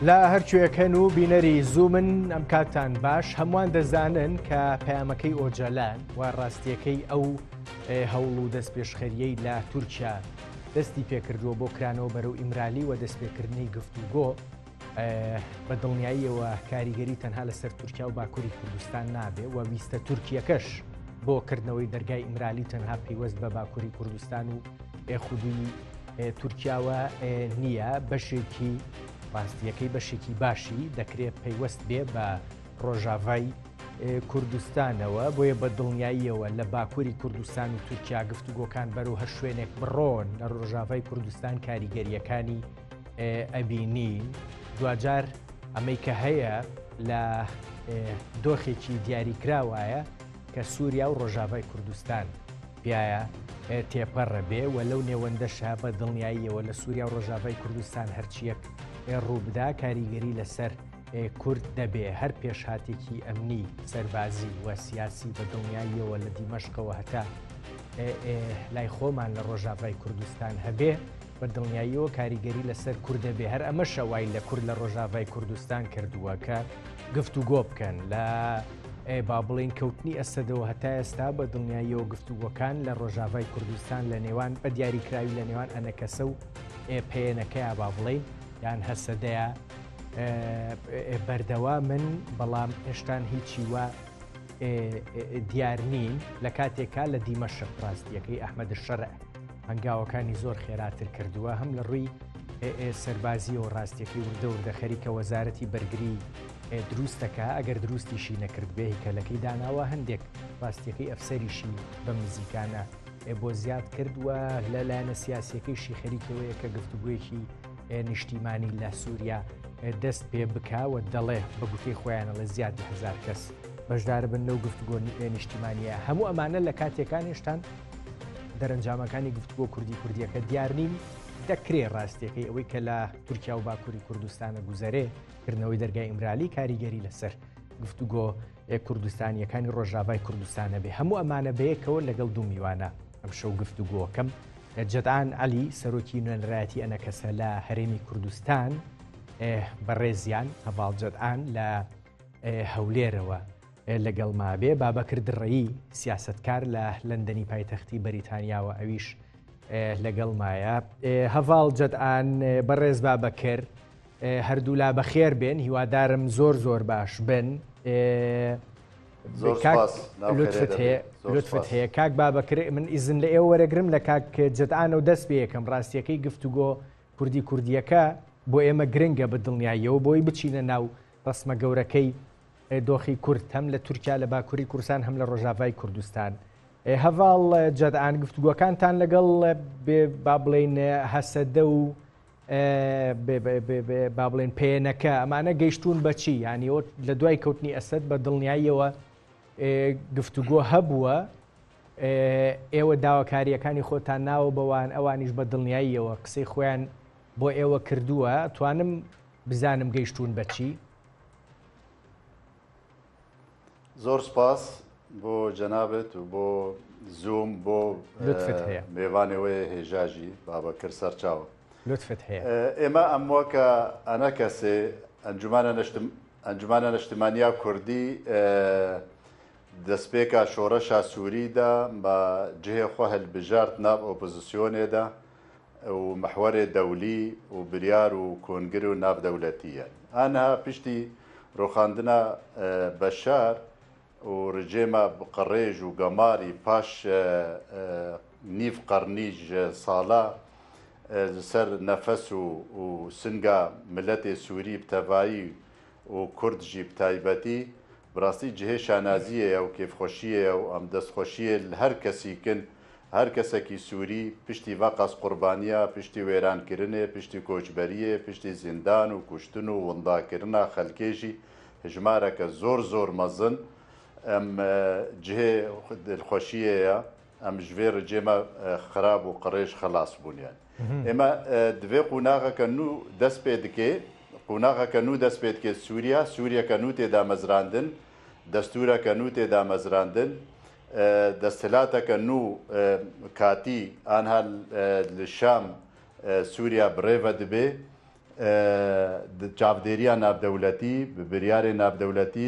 لا هەرکوێکەن و بینەری زوومن ئەم کاتان باش هەمووان دەزانن کە پەیامەکەی ئۆجەلان و ڕاستیەکەی ئەو هەوڵ و دەست پێشخەریەی لە تورکیا دەستی پێکردووە بۆ کرانەوە بەرەو ئیمرالی و دەستپێکردنی گفتوگۆ بە دڵنیاییەوە کاریگەری تەنها لەسەر تورکیا و باکووری کوردستان نابێ و ویستە تورکیەکەش بۆ کردنەوەی دەرگای ئیمرالی تەنها پەیوەست بە باکووری کوردستان و خودووی تورکیاوە نییە بەشێکی ڕاستیەکەی بەشێکی باشی دەکرێت پەیوەست بێ بە ڕۆژاوای کوردستانەوە بۆیە بە دڵنیاییەوە لە باکووری کوردستان و تورکیا گفتوگۆکان بەرەو هەر شوێنێک بڕۆن لە ڕۆژاوای کوردستان کاریگەریەکانی ئەبینین دوجار ئەمەی کە هەیە لە دۆخێکی دیاریکراوایە کە سووریا و ڕۆژاوای کوردستان پیایە تێپەڕە بێ و لەو نێوەندەشە بە دڵنیاییەوە لە سووریا و ڕۆژاوای کوردستان هەرچیەک ڕووبدا کاریگەری لەسەر کورد دەبێ هەر پێشهاتێکی ئەمنی سەربازی و سیاسی بە دڵنیاییەوە لە دیمەشقەوە هەتا لای خۆمان لە ڕۆژاوای کوردستان هەبێ بە دڵنیاییەوە کاریگەری لەسەر کورد دەبێ هەر ئەمە شەوای لە کورد لە ڕۆژاوای کوردستان کردووە کە گفتوگۆ بکەن لە با بڵین کەوتنی ئەسەدەوە هەتا ئێستا بە دڵنیاییەوە گفتوگۆکان لە ڕۆژاوای کوردستان لە نێوان بە دیاریکراوی لە نێوان ئەنەکەسە و پێیەنەکەیە با بڵین یان هەسەدەیە بەردەوا من بەڵام هێشتان هیچی وە دیار نین لە کاتێکا لە دیمەشق ڕاستیەکەی ئەحمەد شەرع هەنگاوەکانی زۆر خێراتر کردووە هەم لە ڕووی سەربازی و ڕاستیەکەی وردە وردە خەریکە وەزارەتی بەرگری دروستەکە ئەگەر دروستیشی نەکرد بێ هیکەلەکەی داناوە هەندێک ڕاستیەکەی ئەفسەریشی بە نزیکانە بۆ زیاد کردووە لەلایەنە سیاسیەکەیشی خەریکەوەیە کە گفتوگویەکی نیشتیمانی لە سووریا دەست پێ بکاوە دەڵێ بە گوتەی خۆیانە لە زیادی هزار کەس بەشدار بن لەو گفتوگۆ نیشتیمانیە هەموو ئەمانە لە کاتێکان هێشتان دەرەنجامەکانی گفتوگۆ کوردیەکە دیار نین دەکرێ ڕاستیەکەی ئەوەی کە لە تورکیا و باکووری کوردستانە گوزەرێ کردنەوەی دەرگای ئیمرالی کاریگەری لەسەر گفتوگۆ کوردستانیەکانی ڕۆژاوای کوردستانە بێ هەموو ئەمانە بەیەکەوە لەگەڵ دوو میوانە ئەم شەو گفتوگۆکەم جەدعان عەلی سەرۆکی نوێنەرایەتی ئەنەکەسە لە هەرێمی کوردستان بەڕێزیان هەڤاڵ جەدعان لە هەولێرەوە لەگەڵ مابێ بابەکر دڕەیی سیاسەتکار لە لەندەنی پایتەختی بەریتانیاوە ئەویش لەگەڵ مایە هەڤاڵ جەدعان بەڕێز بابەکر هەردوو لا بەخێر بێن هیوادارم زۆر زۆر باش بن لوتفت هەیە کاک بابەکر من ئیزن لە ئێوە وەرەگرم لە کاک جەدعان و دەست پێ یەکەم ڕاستیەکەی گفتوگۆ کوردیەکە بۆ ئێمە گرنگە بە دڵنیاییەوە بۆی بچینە ناو ڕسمە گەورەکەی دۆخی کورد هەم لە تورکیا لە باکووری کوردستان هەم لە ڕۆژاوای کوردستان هەڤاڵ جەدعان گفتوگۆکانتان لەگەڵ با بڵێن هەسەدە و با بڵێن پێیەنەکە ئەمانە گەیشتون بەچی ینی لە دوای کەوتنی ئەسەد بە دڵنیاییەوە گفتوگۆ هەبووە ئێوە داواکاریەکانی خۆتان ناوە بەوان ئەوانیش بە دڵنیاییەوە قسەی خۆیان بۆ ئێوە کردووە توانم بزانم گەیشتون بەچی زۆر سپاس بۆ جەنابەت و بۆ زووم بۆ میێوانەوەی هێژاژی بابەکر سەرچاوە لطفت هەیە ئێمە ئەموە کە ئەنە کەسێ ئەنجومانە نیشتیمانیا کوردی دەستپێکە شۆڕەشا سووریدا بە جهێ خۆ هەلبژارت ناو ئۆپۆزیسیۆنێدا و محوەرێ دەولی و بریار و کۆنگر و ناودەولەتیە ئەنها پشتی ڕۆخاندنە بەشار و ڕجێمە قڕێژ و گەماری پاش نیف قەرنیژ ساڵە سەر نەفەس و سنگا ملەتێ سووری بتەڤایی و کوردژی بتایبەتی بڕاستی جهێ شانازیە و کێفخۆشیە و ئەم دەستخۆشیە هەر کەسیکن هەر کەسێکی سووری پشتی ڤقاس قوربانیە پشتی وێرانکردنێ پشتی کۆچبەریە پشتی زیندان و کوشتن و ونداکردنا خەلکێژی هژمارەکە زۆر زۆر مەزن ئەم جهێ دڵخۆشیەیە ئەم ژێ ڕجێمە خراپ و قڕێژ خلاص بوونیان ئێمە دوێ قوناغەکە نو دەست پێ دکێ قوناغەکە نو دەست پێ دکێت سووریەکە نو تێدا مەزراندن دەستورەکە نو تێدا مەزراندن دەستهلاتەکە نو کاتی ئانها لە شام سووریا برێڤە دەبێ چاودێریە نابدەولەتی بریارێ نابدەولەتی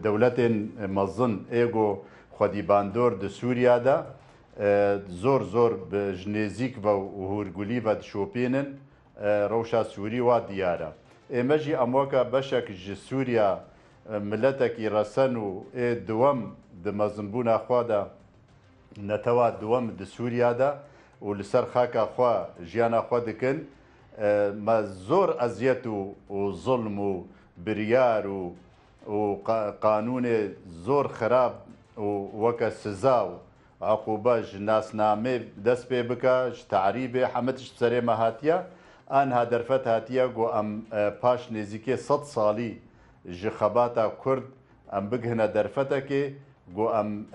دەولەتێن مەزن ئێگۆ خودیباندۆر di Sûriyada زۆر ji nêzik ve û hûrgulî ve dişopênin rewşa Sûrî wa diyar e. Ême jî em weka beşek ji Sûriya miletekî resen û ê diwem di mezinbûna xwe de netewa diwem di Sûriya de û li ser xaka xwe jiyana xwe dikin me zor eziyet û zulm û biryar û qanûnê zor xerab û weke siza û عقوبه ji nasnamê dest pê bike ji terîbê heme tişt serê me hatiye aniha derfet hatiye got em paş nêzîkê 100 salî ji xebata Kurd em bigihine derfetekê got em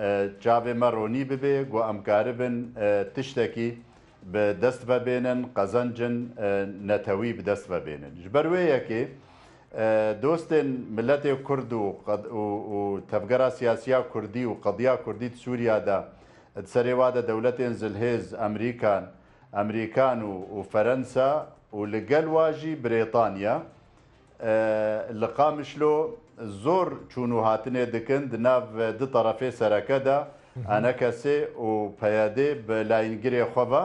çavê me ronî bibe got em karibin tiştekî bi dest vebênin qezencin netewî bi dest vebênin ji ber wê yekê dostên milletê Kurd û tevgera siyasiya Kurdî û qediya Kurdî Sûriya de serê wa de dewletên zilhêz Amerîkan û Ferensa û li gel wa jî Brêtanya li Qamişlo zor çûn û hatinê dikin di nav di terefê sereke de enekesê û peyadê bi layîngirê xwe ve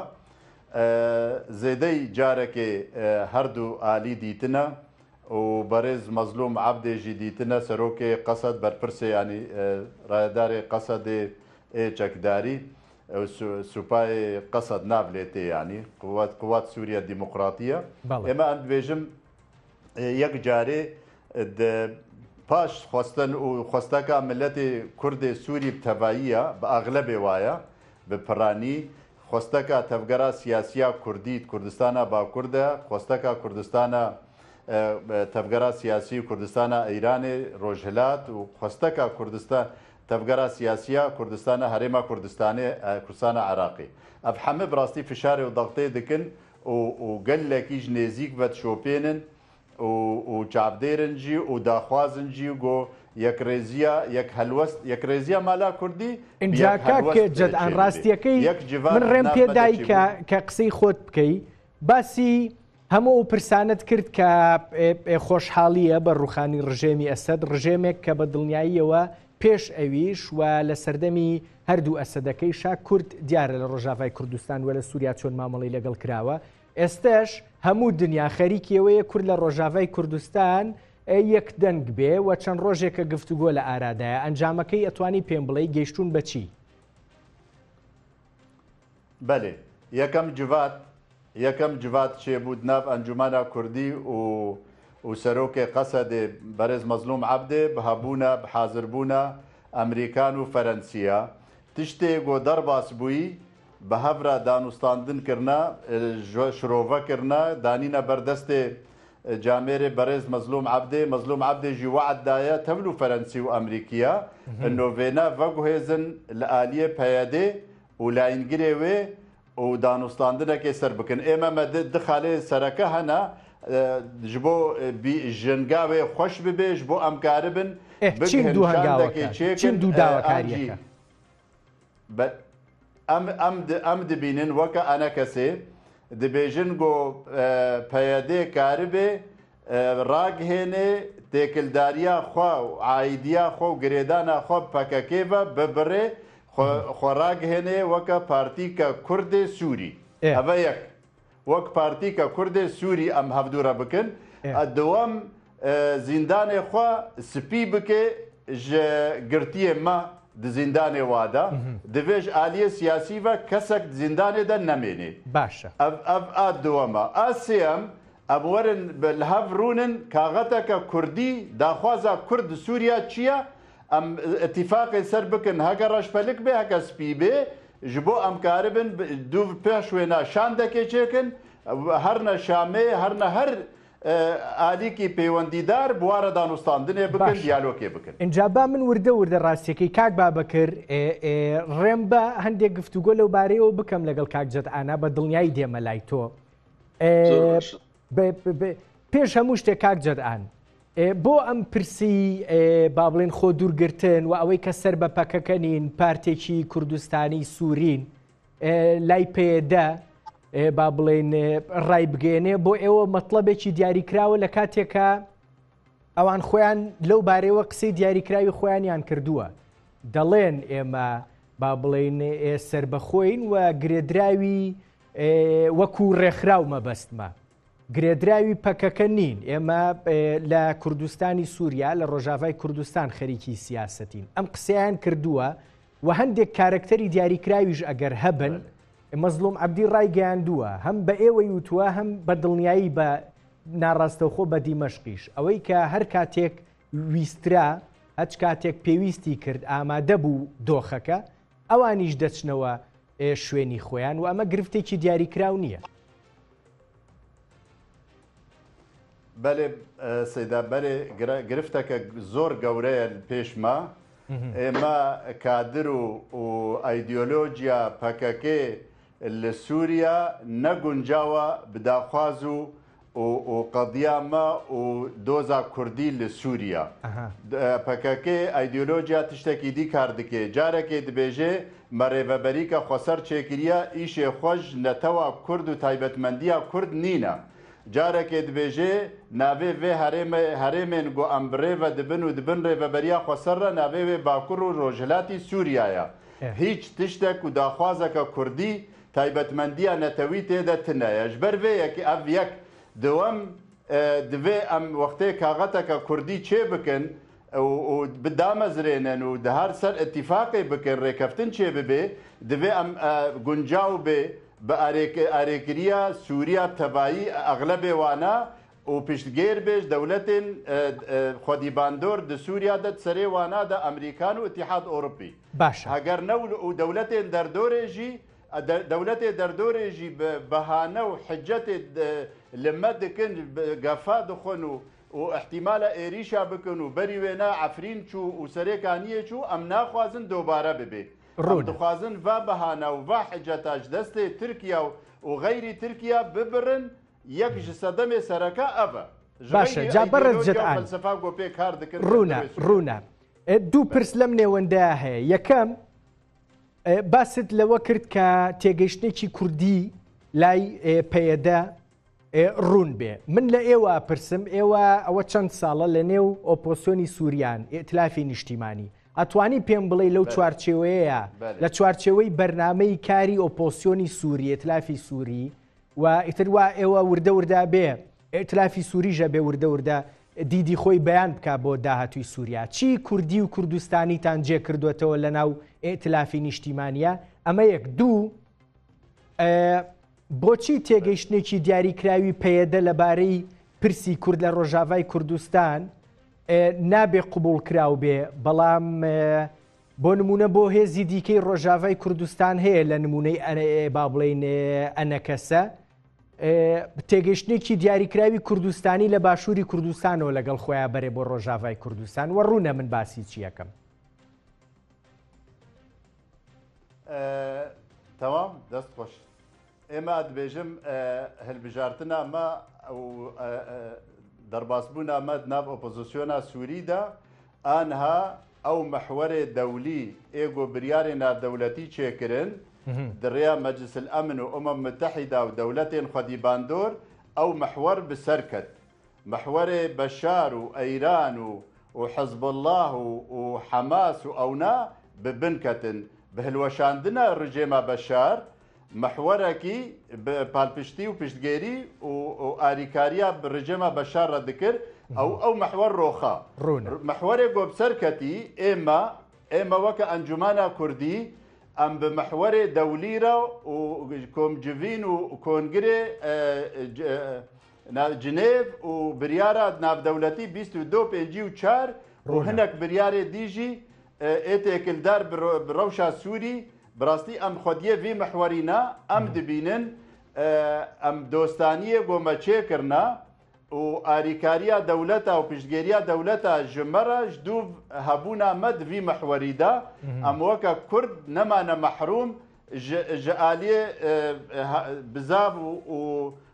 zêdeyî carekê her du alî dîtine û berêz Mezlûm Ebdê jî dîtine serokê Qesed berpirsê yanî rayedarê Qesedê çekdarî supayê Qesed navlêtê yanî Quwat Sûriya Demokratiya ême em dibêjim yek carê paş xwestin û xwesteka milletê Kurdê Sûrî bi tevayî ya bi aglebê waya bi piranî xwesteka tevgera siyasiya Kurdî Kurdistana Bakur de xwesteka Kurdistana tevgera siyasî Kurdistana Îranê Rojhilat û xwesteka Kurdistan tevgera siyasiya Kurdistana Herêma Kurdistanê Kurdistana Iraqê ev hemû bi rastî fişarê û dextê dikin û gelekî ji nêzik ve dişopênin û çavdêrin jî û daxwazin jî got yekrêziya yek helwest yekrêziya mala Kurdî اینجا کاک جەدئان ڕاستیەکەی من ڕێم پێدای کە قسەی خۆت بکەی باسی هەموو ئەو پرسانت کرد کە خۆشحاڵیە بە ڕوخانی ڕژێمی ئەسەد ڕژێمێک کە بە دڵنیاییەوە پێش ئەویش و لە سەردەمی هەردوو ئەسەدەکەی شا کورد دیارە لە ڕۆژاوای کوردستان وە لە سووریا چۆن مامەڵی لەگەڵ کراوە ئێستش هەموو دنیا خەریکیەوەیە کورد لە ڕۆژاوای کوردستان یەک دەنگ بێ و چەند ڕۆژێکە گفتوگۆ لە ئارادایە ئەنجامەکەی ئەتوانی پێم بڵێ گەیشتون بەچی؟ بەێ یەکەم جوات چێبوو ناو ئەنجومانە کوردی و سەرۆکێ قەسەدێ بەرز مەزلوم عەبدێ بەهابوونە بحازربوونە ئەمریکان و فەرەنسیە تشتێ گۆ دەرباس بووی بە هەورە دانوستاندنکردە شرۆڤەکردە دانینە بەردەستێ جامێرێ بەرز مەزلوم عەبدێ ژی وعددایە تەول و فەرەنسی و ئەمریکیە نۆڤێنە ڤەگوهێزن لە ئالیە پەیەدێ و لاینگرێ وێ و دانوستاندنێکی سەر بکەن ئێمە دخالێ سەرەکە هەنا ji bo jingavê xweş bibe ji bo em karibin çim dû dawakariye em dibînin weke enekesê dibêjin got peyedê karibê ragihênê têkildariya xwe û aîdiya xwe û girêdana xwe PKK ve bibirê xwe ragihênê weke partîka Kurdê Sûrî ev yek وەک پارتیکە کوردێ سووری ئەم هەفتوورە بکن دووەم زیندانێ خوا سپی بکێ ji girtiyê me di zîndanê wada divêj aliyê siyasî ve kesek zîndanê de nemênê baş ev a duwema a sêyem ev werin li hev rûnin kaxeteke Kurdî daxwaza Kurd di Sûriya çi ye em itîfaqê ser bikin heke reşpelik bê heke spî bê ji bo em karibin dû pêş wêna şandekê çêkin herna Şamê herna her alîkî pêwendîdar bi ware danûstandinê bikin diyalogê bikin. Inca ba min wirde rastiyekî kak Babekir rêm be hindê giftûgo lew bareyê bikim legal kak Ced'ana be dinyayî dême lay to pêş hemû ştê kak Ced'an بۆ ئەم پرسی با بڵێن خۆ دوورگرتن و ئەوەی کە سەر بە پەکەکەنین پارتێکی کوردستانی سوورین لای پێدا با بڵێن ڕای بگەێنێ بۆ ئێوە مەطلبێکی دیاریکراوە لە کاتێکە ئەوان خۆیان لەو بارەوە قسەی دیاریکراوی خۆیانیان کردووە دەڵێن ئێمە با بڵێن سربەخۆین و گرێدراوی وەکو ڕێکخراو مەبەستمە گرێدراوی پەکەکە نین ئێمە لە کوردستانی سووریا لە ڕۆژاوای کوردستان خەریکی سیاسەتین ئەم قسەیان کردووە و هەندێک کارکتەری دیاریکراویش ئەگەر هەبن مەزلوم عەبدی ڕایگەیاندووە هەم بە ئێوەی وتووە هەم بە دڵنیایی بە ناڕاستەوخۆ بە دیمەشقیش ئەوەی کە هەر کاتێک ویسترا هەچ کاتێک پێویستی کرد ئامادە بوو دۆخەکە ئەوانیش دەچنەوە شوێنی خۆیان و ئەمە گرفتێکی دیاریکراو نییە. بەێ سەیدا بەێ گرفتەکە زۆر گەورەیە پێشما ئێمە کادر و ئایدۆلۆژیا پەکەکێ لە سووریا نەگونجاوە بداخواز و قەدیامە و دۆزا کوردی لە سووریا پەکەکێ ئایدۆلۆژیا تشتێکی دی کار دکێ جارێکێ دبێژێ مەڕێڤەبەریکە خۆسەر چێکریە ئیشێ خۆش نەتەوە کورد و تایبەتمەندیە کورد نینە جارێکێ دبێژێ ناوێ vê herêmên got em bi rêve dibin û dibin rêveberiya xweser re navê wê bakur û rojhilatî Sûriyaya hîç tiştek û daxwazeka Kurdî taybetmendiya netewî têde tune ye ji ber vê yekî ev yek dewem divê em wextê kaxeteka Kurdî çê bikin û bidamezrênin û di her ser itîfaqê bikin rêkeftin çê bibe divê em guncaw bê bi arêkiriya Sûriya tebayî eglebê wana û piştgêr bêj dewletên xwedîbandor di Sûriya de serê wana de Amerîkan û Îtîhad Ewropî. Baş. Heger new û dewletên derdorê jî dewletê derdorê jî bi behane û hiccetê li me dikin gefa dixwin û ihtimala êrîşa bikin û berî wê ne Efrîn çû û serêkaniyê çû em naxwazin dobare bibe. دخوازن و بەهانە و va حجەتا ji destê Tirkiya û غەیری Tirkiya bibirin yek ji sedemê sereka ev e. Baş e ca berez ced'an felsefa got pê kar dikin rûna دوو پرس لەم نێوەندەیە هەیە یەکەم باست لەوە کرد کە تێگەیشتێکی کوردی لای پەیەدە ڕوون بێ من لە ئێوە پرسم ئێوە ئەوە چەند ساڵە لە نێو ئۆپۆسیۆنی سووریان ئێتلافی نیشتیمانی ئەتوانی پێم بڵێ لەو چوارچێوەیە لە چوارچێوەی بەرنامەی کاری ئۆپۆسیۆنی سووری ئێتلافی سووری و ئیتر وا ئێوە وردە وردا بێ ئێتلافی سووریژە بێ وردە وردە دیدی خۆی بەیان بکە بۆ داهاتووی سووریا چی کوردی و کوردستانیتان جێ کردوێتەوە لە ناو ئێتلافی نیشتیمانیە ئەمە یەک دوو بۆچی تێگەیشتێکی دیاریکراوی پەیەدە لەبارەی پرسی کورد لە ڕۆژاوای کوردستان نابێ قبول کراو بێ بەڵام بۆ نمونە بۆ هێزی دیکەی ڕۆژاوای کوردستان هەیە لە نمونەی با بڵێن ئەنەکەسە تێگەیشتێکی دیاریکراوی کوردستانی لە باشووری کوردستانەوە لەگەڵ خۆیان بەرێ بۆ ڕۆژاوای کوردستان و ڕوونە من باسی چی یەکەم تەوام دەست خۆش ئێمە دەبێژم هەلبژارتنە ئەمە دەرباسبوونا ئەمە ناو ئۆپۆزیسیۆنا سووریدا ئانها ئەو مەحوەرێ دەولی ئێگۆ بریارێ ناودەولەتی چێکردن دڕیا مەجلس الأمن و ئەمم متحیدا و دەولەتێن خودیباندۆر ئەو مەحوەر بسەرکەت مەحوەرێ بەشار و ئەیران و حەزب الله و حەماس و ئەونا ببنکەتن بە هەلوەشاندنە ڕژێمە بەشار محورێکی پالپشتی و پشتگێری و ئاریکاریە ڕژێمە بەشار ڕەدەکرد ئەو محوەر ڕۆخا محوەرێک گۆ بسەرکەتی ئێمە وەکە ئەنجومانە کوردی ئەم بە محوەرێ دەولیرە و کۆمجڤین و کۆنگرێ جنێڤ و بریارە ناودەولەتی 2254 و هەنێک بریارێ دیژی ئێتێکلدار بڕەوشە سووری براستی ئەم خودیە وی محوەرینە ئەم دبینن ئەم دۆستانیە گۆمەچێکردنا و ئاریکاریە دەولەتە و پشتگێریە دەولەتە ژمەرە دوو هەبوونا مەد وی محوەریدا ئەم وەکە کورد نەمانە مەحروم ژە ئالیێ بزاو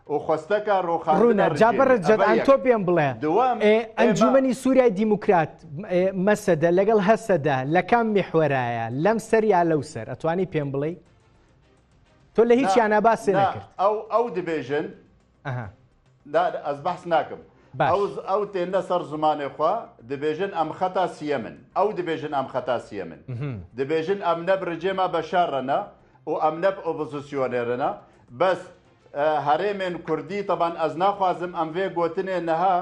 و خۆستەکە ڕۆخاندنە جابەرت جەدان تۆ پێم بڵێ ئەنجومەنی سووریای دیموکرات مەسەدە لەگەڵ هەسەدا لە کام میحوەرایە لەم سەر یا لەو سەر ئەتوانی پێم بڵێ تۆ لە هیچیانە باسی نەکرد ئەو دەبێژن ئەس بەحس ناکەم ئەو تێنە سەر زمانێ خوا دەبێژن ئەم خەتا سیە من ئەو دەبێژن ئەم خەتا سیە من دەبێژن ئەم نەب ڕجێمە بەشارڕەنە و ئەم نەب ئۆپۆزیسیۆنێرەنە بەس هەرێمێن کوردی تەبان ئەس ناخوازم ئەم وێ گوتنێ نەها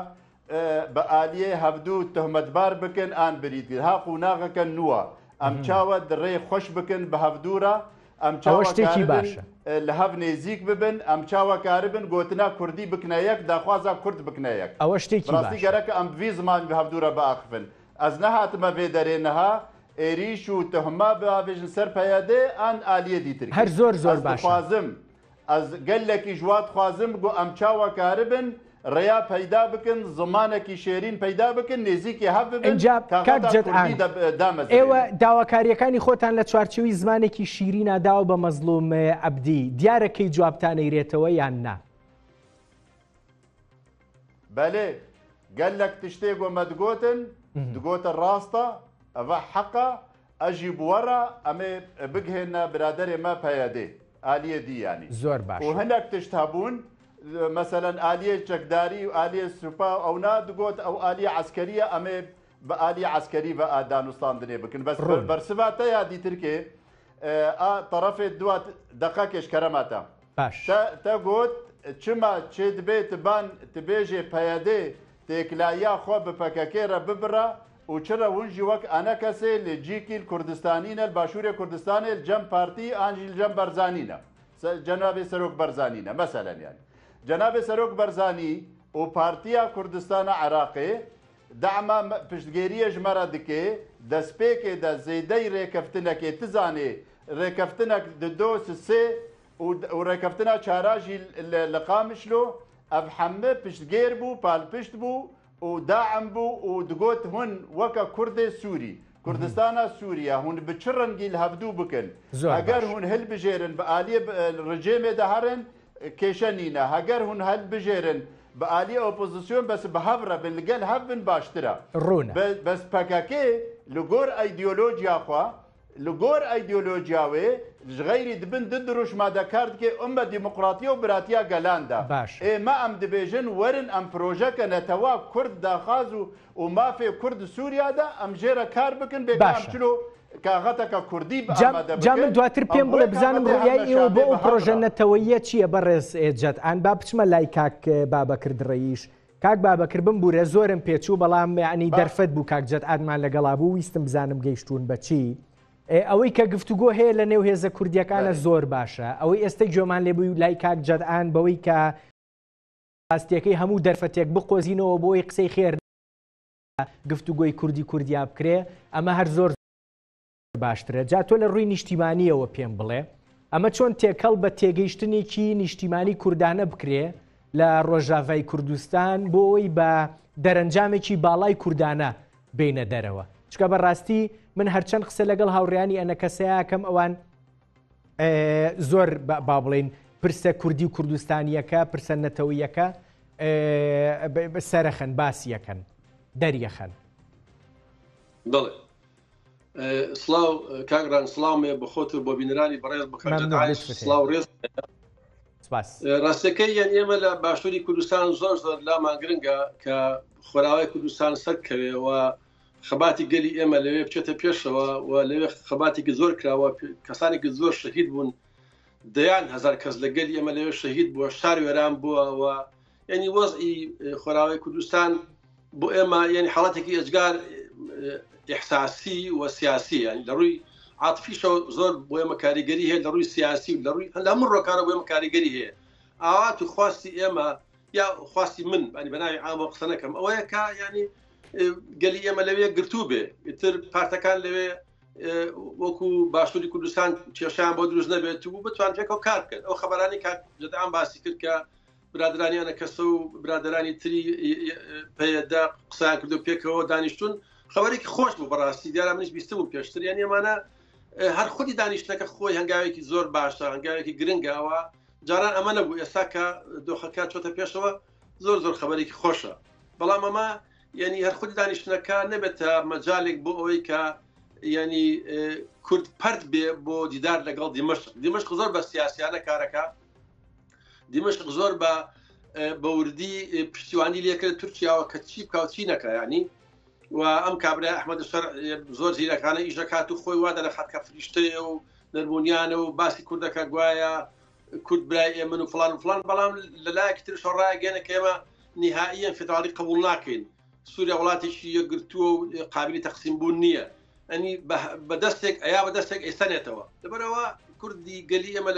بە ئالیێ هەفتوو تۆهمەتبار بکەن ئان بریتگر ها قوناغەکە نووە ئەم چاوە دڕێ خۆش بکەن بە هەفتوورە ئەم شتێکی باشە لە هەف نێزیک ببن ئەم چاوەکارە بن گوتنا کوردی بکنەیەک داخوازا کورد بکنەیەک ئەوە شتێکی ڕاستی گەرەکە ئەم دوی زمان بە هەفتوورە بەئاخفن ئەس نەهاتمە بێ دەرێنەها ئێریش و تهمە بابێژن سەر پەیادێ ئەن ئالیە دیتر هەر زۆر باش خوازم ئەس گەلێکی ژوات خوازم گو ئەم چاوەکارە بن ڕێیا پەیدا بکەن زمانێکی شێرین پەیدا بکەن نێزیکی هەب ببن ئێوە داواکاریەکانی خۆتان لە چوارچەوەی زمانێکی شیرینە داوە بە مەزلوم عەبدی دیارەکەی جوابتانەیرێتەوە یان نا بەلێ گەلێک تشتێک وە مەدگۆتن دگۆتە ڕاستە ئەڤە حەقە ئەژی بوەڕە ئەمێ بگهێنە برادەرێ مە پەیادێ ئالیە دییانی زۆر باش و هەندێک تشت هەبوون مثلا ئالیە چەکداری و ئالیە سوپا ئەو نادگۆت ئەو ئالیە عسکەریە ئەمێ بە ئالیە عسکەری بە ئادانوستاندنێ بکن بەس بەرسباتە یا دیترکێ تەرەفێت دوات دەقا کێشکەرەماتە باش تە گوت چما چێ دبێت بان تبێژێ پەیەدێ تێکلایە خۆ بپەکەکێرە ببرە و چرە ونجی وەک ئەنە کەسێ لە جیکیل کوردستانینە باشوورێ کوردستانێ جەم پارتی ئانجیل جەم بەرزانینە جەنابێ سەرۆک بەرزانینە مەسەلەن یانی جەنابێ سەرۆک بەرزانی و پارتیا کوردستانە عێراقێ دعما پشتگێریە ژمەرە دکێ دەستپێکێ دە زێدەی ڕێکەفتنەکێ تزانێ ڕێکەفتنەك دۆ سێ و ڕێکەفتنە چاراژی لە قامشلۆ ئەف حەمە پشتگێر بوو پالپشت بوو و داعم بوو و دگوت هون وەکە کوردێ سووری کوردستانە سووریا هون بچ ڕەنگی لە هەفتوو بکەن ئەگەر هون هەل بژێرن بە ئالیە ڕژێمێ دەهەرن کێشە نینە هەگەر هون هەل بژێرن بە ئالیە ئۆپۆزیسیۆن بەس بە هەڤرە بن لەگەل هەف بن باشترە ڕوونە بەس پەکەکێ لە گۆر ئایدیۆلۆجیاخوا لە گۆر ئایدیۆلۆجیاوێ غەیری دبن دروشما دەکار دکێ ئەمە دیموقراتیە و براتیا گەلاندا ئێمە ئەم دەبێژن وەرن ئەم پرۆژەکە نەتەوا کورد داخواز و مافێ کورد سووریادا ئەم ژێرە کار بکن بێباشلو کاغەتەکە کوردی جامن دواتر پێم بڵێ بزانم ڕویای ئێوە بۆ ئەو پرۆژە نەتەوەیە چییە بەڕێز ئێجەت ئان با بچمە لای کاک بابەکرد ڕەیش کاک بابەکرد بمبورە زۆرم پێچوو بەڵام یعنی دەرفەت بوو کاکجەت ئادمان لەگەڵا بوو ویستم بزانم گەیشتون بەچی ئەوەی کە گفتوگۆ هەیە لە نێو هێزە کوردیەکانە زۆر باشە ئەوەی ئێستا گوێمان لێبووی لای کاکجەت ئان بەوەی کە ڕاستیەکەی هەموو دەرفەتێک بقۆزینەوە بۆی قسەی خێر گفتوگۆی کوردیا بکرێ ئەمە هەر زۆر باشترە جا تۆ لە ڕووی نیشتیمانیەوە پێم بڵێ ئەمە چۆن تێکەڵ بە تێگەیشتنێکی نیشتیمانی کوردانە بکرێ لە ڕۆژاوای کوردستان بۆ ئەوی بە دەرەنجامێکی باڵای کوردانە بینە دەرەوە چکە بەڕاستی من هەرچەند قسە لەگەڵ هاوڕێیانی ئەنە کەسەیەکەم ئەوان زۆر با بڵێن پرسە کوردی و کوردستانیەکە پرسە نەتەوەیەکە سەرەخەن باسیەکەن دەریەخەن بڵێ سلااو کاگران سلامێ بەخۆت بۆ بینرانی بەڕێز بکەسلااو ڕێز ڕاستەکەی یان ئێمە لە باشووری کوردستان زۆر زۆر لامان گرنگە کە خۆراوای کوردستان سەرکەوێەوە خەباتی گەلی ئێمە لەوێ بچێتە پێشەوە و لەوێ خەباتێکی زۆر کراوە کەسانێکی زۆر شەهید بوون دەیان هزار کەس لە گەلی ئێمە لەوێ شەهید بووە شار وێران بووە یعنی وەزئی خۆراوای کوردستان بۆ ئێمە یعنی حاڵاتێکی ئەجگار ئیحساسی و سیاسی یعنی لە ڕووی عاتفیشەوە زۆر بۆ ئێمە کاریگەری هەیە لە ڕووی سیاسی و لە ڕووی لە هەموو ڕۆکارە بۆ ئێمە کاریگەری هەیە ئاوات و خواستی ئێمە یا خواستی من بەنی بەناوی ئامە قسە نەکەم ئەوەیە کە ینی گەلی ئێمە لەوێ گرتوو بێ ئیتر پارتەکان لەوێ وەکو باشووری کوردستان کێشیان بۆ دروست نەبێت و بتوان پێکەوە کار بکەن ئەو خەبەرانی کات جەدان باسی کرد کە برادرانیانە کەسە و برادرانی تری پێدا قسەیان کردو پێکەوە دانیشتون خەبەرێکی خۆش بوو بەڕاستی دیارە منیش بیستم و پێشتر یان ئێمانە هەر خودی دانیشتەکە خۆی هەنگاوێکی زۆر باشە هەنگاوێکی گرنگەوە جاران ئەمە نەبوو ئێستا کە دۆخەکە چۆتە پێشەوە زۆر زۆر خەبەرێکی خۆشە بەڵام ئەمە یعنی هەر خودی دانیشتنەکە نەبێتە مەجالێک بۆ ئەوەی کە ینی کورد پەرد بێ بۆ دیدار لەگەڵ دیمەشق زۆر بە سیاسیانە کارەکە دیمەشق زۆر بە وردی پشتیوانی لێکرد تورکیاوە کە چی بکاو چی نەکە ینی و ئەم کابرا ئەحمەد شەر زۆر زیرەکانە ئیژەکات و خۆی وا دەنە خەتکە فریشتەیە و نەرمونیانە و باسی کوردەکە گوایە کورد برای من و فلان بەڵام لەلایەکی ترش ڕایگەنە کە ئێمە نهائیەن فدرالی قبول ناکەین سووریا وڵاتێکی یەکگرتووە و قابلی تەقسیم بوون نییە ئەنی بەدەستێک ئەیا بەدەستێک ئێستانێتەوە لەبەرەوە کوردی گەلی ئێمە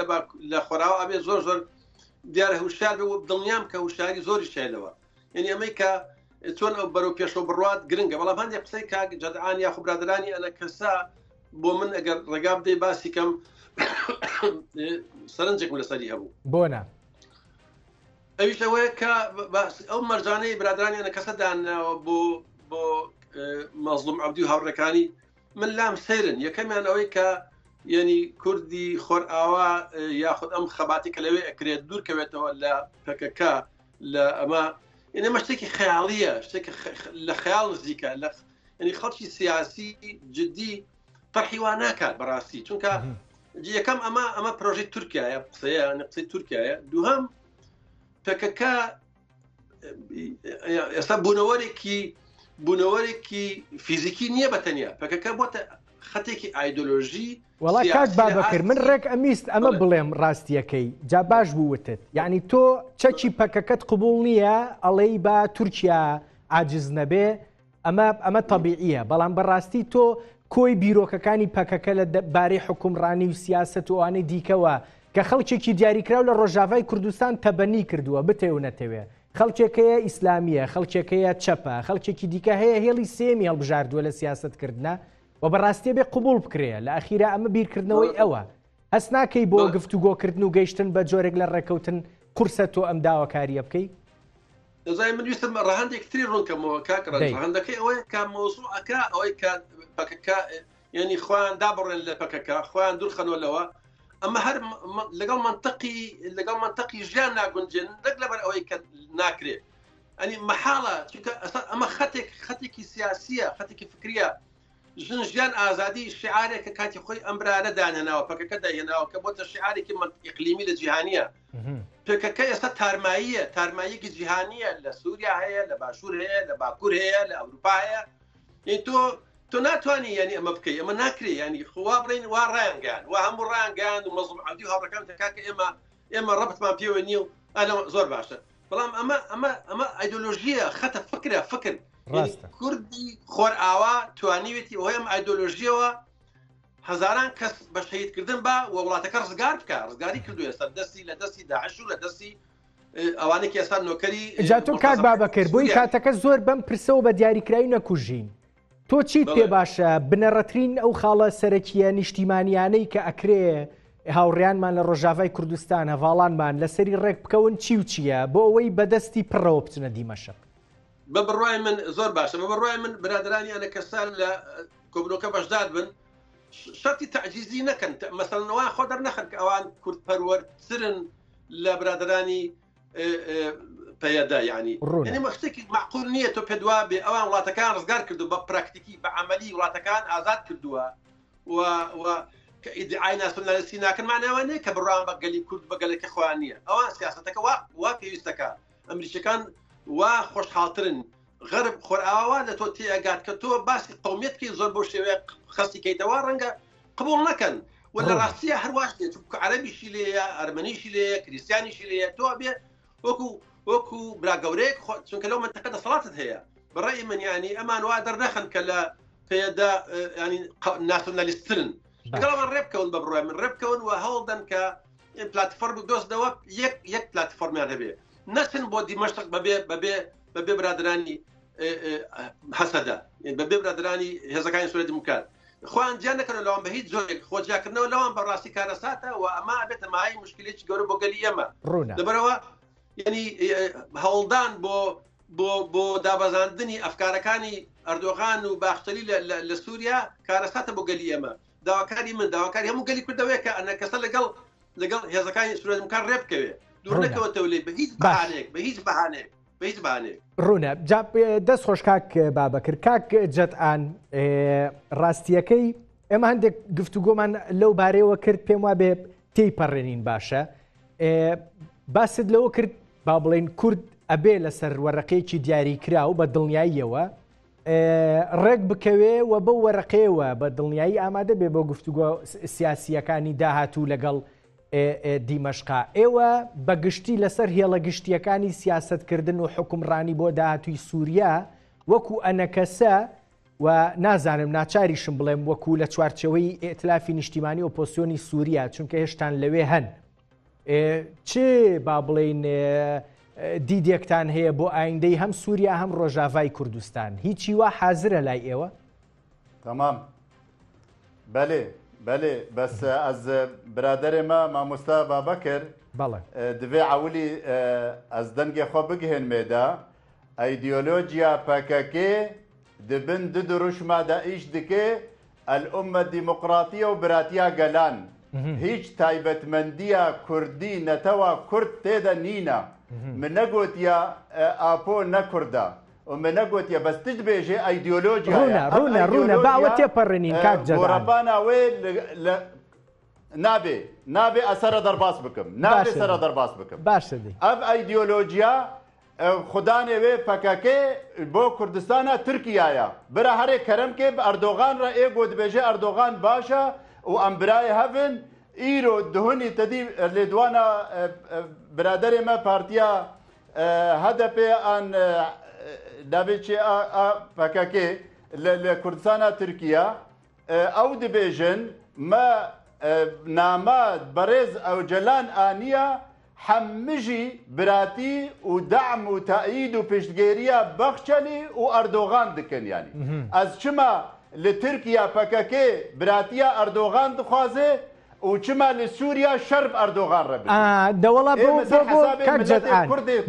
لە خۆراوە ئەبێ زۆر زۆر دیارە هوشار بێ دڵنیام کە هوشاری زۆری شایلەوە یعنی ئەمەی کە چۆن ئەو بەرەو پێشەوە بڕات گرنگە بەڵام هەندێک قسەی کاک جەدعان یا خوبرادرانی ئەنە کەسا بۆ من ئەگەر ڕێگا بدەی باسی کەم سەرنجێکم لەسەری هەبوو بۆنە ئەویش ئەوەیە کە ئەو مەرجانەی برادرانی ئەنە کەسە داناوە بۆ مەزلوم عەبدی و هاوڕێکانی من لام سەیرن یەکەمیان ئەوەی کە یعنی کوردی خۆرئاوا یاخود ئەم خەباتی کە لەوێ ئەکرێت دوورکەوێتەوە لە پەکەک لە ئەمە ئێمە شتێکی خەیاڵیە شتێکی لە خەیاڵ نزیکە ینی خەڵکی سیاسی جدی فەرحی وا ناکات بەڕاستی چونکە یەکەم ئەمە پرۆژەی تورکیایە قسەیە قسەی تورکیایە دووهەم پەکەک ئێستا بوونەوەرێکی فیزیکی نییە بەتەنیا پەکەک بۆتە خەتێکی ئایدۆلۆژی وڵا کاک بابەکرد من ڕێک ئەمیست ئەمە بڵێم ڕاستیەکەی جا باش بووتت یعنی تۆ چەکی پەکەکەت قبول نییە ئەڵێی با تورکیا عاجز نەبێ ئەمە تەبیعیە بەڵام بەڕاستی تۆ کۆی بیرۆکەکانی پەکەکە لە بارەی حکومڕانی و سیاست و ئەوانەی دیکەوە کە خەڵکێکی دیاریکراو لە ڕۆژاوای کوردستان تەبەنی کردووە بتێ و نەتەوێ خەڵکێکەیە ئیسلامیە خەڵکێکەیە چەپە خەڵکێکی دیکە هەیە هێڵی سێمی هەڵبژاردووە لە سیاستکردە و بەڕاستی بێ قبول بکرێ لە ئەخیرا ئەمە بیرکردنەوەی ئەوە هەست ناکەی بۆ گفتوگۆکردن و گەیشتن بە جۆرێک لە ڕێکەوتن قورسە تۆ ئەم داواکاریە بکەی دەزای من ویستم ڕەهەندێک تری ڕوونکەمەوە کاکڕەهەندەکەی ئەوەیە کە مۆزوعەکە ئەوەی کە پەکەکە ینی خۆیان دابڕێن لە پەکەکە خۆیان دوورخەنەوەلەوە ئەمە هەر لەگەڵ منتەقی ژیان ناگونجێن دەک لەبەر ئەوەی کە ناکرێت ئەنی مەحاڵە چونکە ئەمە خەتێکی سیاسیە خەتێکی فکریە ژیان ئازادی شعارێکە کاتی خۆی ئەمبرانە دانێناوە پەکەکە داهێناوە کە بۆتە شعارێکی ئیقلیمی لە جیهانیە پێکەکە ئێستا تارماییەکی جیهانیە لە سووریا هەیە لە باشوور هەیە لە باکوور هەیە لە ئەوروپا هەیە یعنی تۆ ناتوانانی ینی ئەمە بکەی ئەمە ناکرێ ینی خوا بڕین وا ڕایانگەیان وا هەموو ڕایانگەیان و مەزڵوم عەبدی و هاوڕێکان کاکە ئێمە ڕەبتمان پێوە نییە و زۆر باشە بەڵام ئەمە ئایدۆلۆژیە خەتە فکر کوردی خۆرئاوا توانیوێتی ئەوەی ئەم ئایدۆلۆژیەوە هەزاران کەس بە شەهیدکردن بە وڵاتەکە ڕزگار بکە ڕزگاری کردووە سەر دەستی لە دەستی داعش و لە دەستی ئەوانێکی ئێستا نۆکەری جا تۆ کاک بابەکرد بۆی کاتەکە زۆر بەم پرسەوە بە دیاریکراوی نەکوژین تۆ چیت پێ باشە بنەڕەترین ئەو خاڵە سەرەکیە نیشتیمانیانەی کە ئەکرێ هاوڕێیانمان لە ڕۆژاوای کوردستان هەواڵانمان لەسەری ڕێک بکەون چی و چییە بۆ ئەوەی بەدەستی پڕەوە بچنە دیمەشق بە بڕای من زۆر باشە بە بڕای من برادرانی ئەنە کەسان لە کۆبنەوەکە بەشدار بن شەرتی تەعجیزی نەکەن مەسەڵەنەوە خۆ دەرنەخن کە ئەوان کوردپەروەرترن لە برادرانی پەیەدا یعنی مە شتێکی معقول نییە تۆ پێدوا بێ ئەوان وڵاتەکان ڕزگار کردو بە پراکتیکی بە عەمەلی وڵاتەکان ئازاد کردووە و کە ئیدعای ناسیۆنالیستی ناکەن معناوانەیە کە بڕوان بە گەلی کورد بە گەلێکی خۆیان نییە ئەوان سیاسەتەکە وا پێویستەکە ئەمریکەکان وا خۆشحاڵترن غەرب خۆرئاوا لە تۆ تێئگات کە تۆ باسی قەومیەتکەی زۆر بۆ شێوەیە خەستی کەیتەوە ڕەنگە قبول نەکەن و لە ڕاستیە هەرواش دێت عەرەبیشی لێیە ئەرمەنیشی لێیە کریستیانیشی لێیە تۆ بێ وەکو براگەورەیەک چونکە لەو منتەقە دەسەڵاتت هەیە بەڕێی من ینی ئەمان وا دەرنەخن کە لە پێدا ینی ناسیۆنالیستترن لەگەڵەوە ڕێبکەون بە بڕای من ڕێبکەون و هەوڵدەن کە پلاتفۆرم دۆستەوە یەک پلاتفۆرمیان هەبێ نەچن بۆ دیمەشق بەبێ برادرانی حەسەدا بەبێ برادرانی هێزەکانی سووریا دیموکرات خۆیان جیان نەکەن لەوان بە هیچ جۆرێک خۆجیاکردنەوە لەوان بەڕاستی کارەساتە و ئەمە ئەبێتە مای مشکلێکی گەورە بۆ گەلی ئێمە لەبەرەوە ینی هەوڵدان بۆ دابەزاندنی ئەفکارەکانی ئەردۆغان و باختەلی لە سووریا کارەساتە بۆ گەلی ئێمە داواکاری من داواکاری هەموو گەلی کردەوەیە کە ئەنە کەسە لەگەڵ هێزەکانی سووریا دیموکرات ڕێ بکەوێ دوور نەکەوەتەوە لێ بە هیچ بەهانێک بەهیچ بانێک ڕوونە دەست خۆش کاک بابەکرد کاک جەتئان ڕاستیەکەی ئێمە هەندێک گفتوگۆمان لەو بارەیەوە کرد پێم وا بێ تێی پەڕێنین باشە باست لەوە کرد با بڵێن کورد ئەبێ لەسەر وەرەقەیەکی دیاری کرا و بە دڵنیاییەوە ڕێک بکەوێ و بە وەرەقەیەوە بە دڵنیایی ئامادە بێ بۆ گفتوگۆ سیاسیەکانی داهاتوو لەگەڵ دیمەشقا ئێوە بەگشتی لەسەر هێڵە گشتیەکانی سیاستکردن و حکومڕانی بۆ داهاتووی سووریا وەکو ئەنەکەسە و نازانم ناچاریشم بڵێم وەکو لە چوارچەوەی ئێتلافی نیشتیمانی ئۆپۆسیۆنی سووریا چونکە هێشتان لەوێ هەن چ با بڵێن دیدێکتان هەیە بۆ ئایندەی هەم سووریا هەم ڕۆژاوای کوردستان هیچی وا حازرە لای ئێوە؟ تمام بەێ بەێ بەس ئەس برادەرێمە مامۆستا بابەکرد بەڵێ دەبێ عولی ئەس دەنگێ خۆ بگهێنمێدا ئەیدیۆلۆجیا پەکەکێ دبن دروشمادا ئیش دکێ ئەلئومە دیموقراتیە و براتیا گەلان هیچ تایبەتمەندیە کوردی نەتەوە کورد تێدە نینە من نەگوتیە ئاپۆ نەکوردە من نەگوتیە بەس تت بێژێ ئەیدیۆلۆجیا ڕوونە باوە تێپەڕێنین کاک جەڕەباناوێ نابێ ئەسەرە دەرباس بکەم نابێ سەرە دەرباس بکەم باشە ئەم ئەیدیۆلۆجیا خوددانێوێ پەکەکێ بۆ کوردستانە تورکیایە برە هەرێک کەرەمکێ بە ئەردۆغان ڕە ئێگۆ دبێژێ ئەردۆغان باشە و ئەم برای هەبن ئیرۆ دهۆنی تەدی لێدوانە برادەرێمە پارتیا هەدەپێ ئەن دابێت پەکەکێ لە کوردستانە تورکیا ئەو دبێژن مە نامە بەڕێز ئەو جەلان ئانیە حەمژی براتی و دەعم و تەعید و پشتگێریە بەخچەلی و ئەردۆغان دکەن ینی ئەس چما لە تورکیا پەکەکێ براتیە ئەردۆغان دخوازێ و چما لە سووریا شەرب ئەردۆغان ڕەبێت دەوەڵا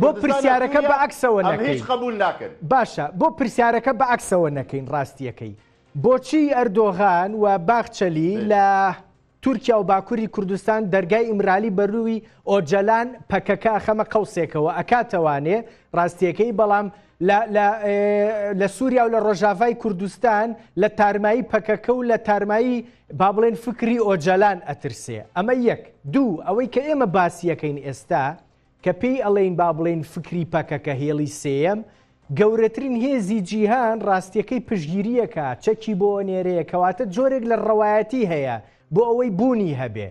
بۆ پرسیارەکە بە عکسەوە هیچ قبول ناکەن باشە بۆ پرسیارەکە بە عکسەوە نەکەین ڕاستیەکەی بۆچی ئەردۆغان و باخچەلی لە تورکیا و باکووری کوردستان دەرگای ئیمرالی بەرووی ئۆجەلان پەکەکە خەمە قەوسێکەوە ئەکاتەوانێ ڕاستیەکەی بەڵام لە سووریا و لە ڕۆژاوای کوردستان لە تارمایی پەکەکە و لە تارمایی با بڵێن فکری ئۆجەلان ئەترسێ ئەمە یەک دوو ئەوەی کە ئێمە باسیەکەین ئێستا کە پێی ئەڵێین با بڵێن فکری پەکەکە هێڵی سێم گەورەترین هێزی جیهان ڕاستیەکەی پشگیریەکە چەکی بۆ نێرەیە کەواتە جۆرێک لە ڕەوایەتی هەیە بۆ ئەوەی بوونی هەبێ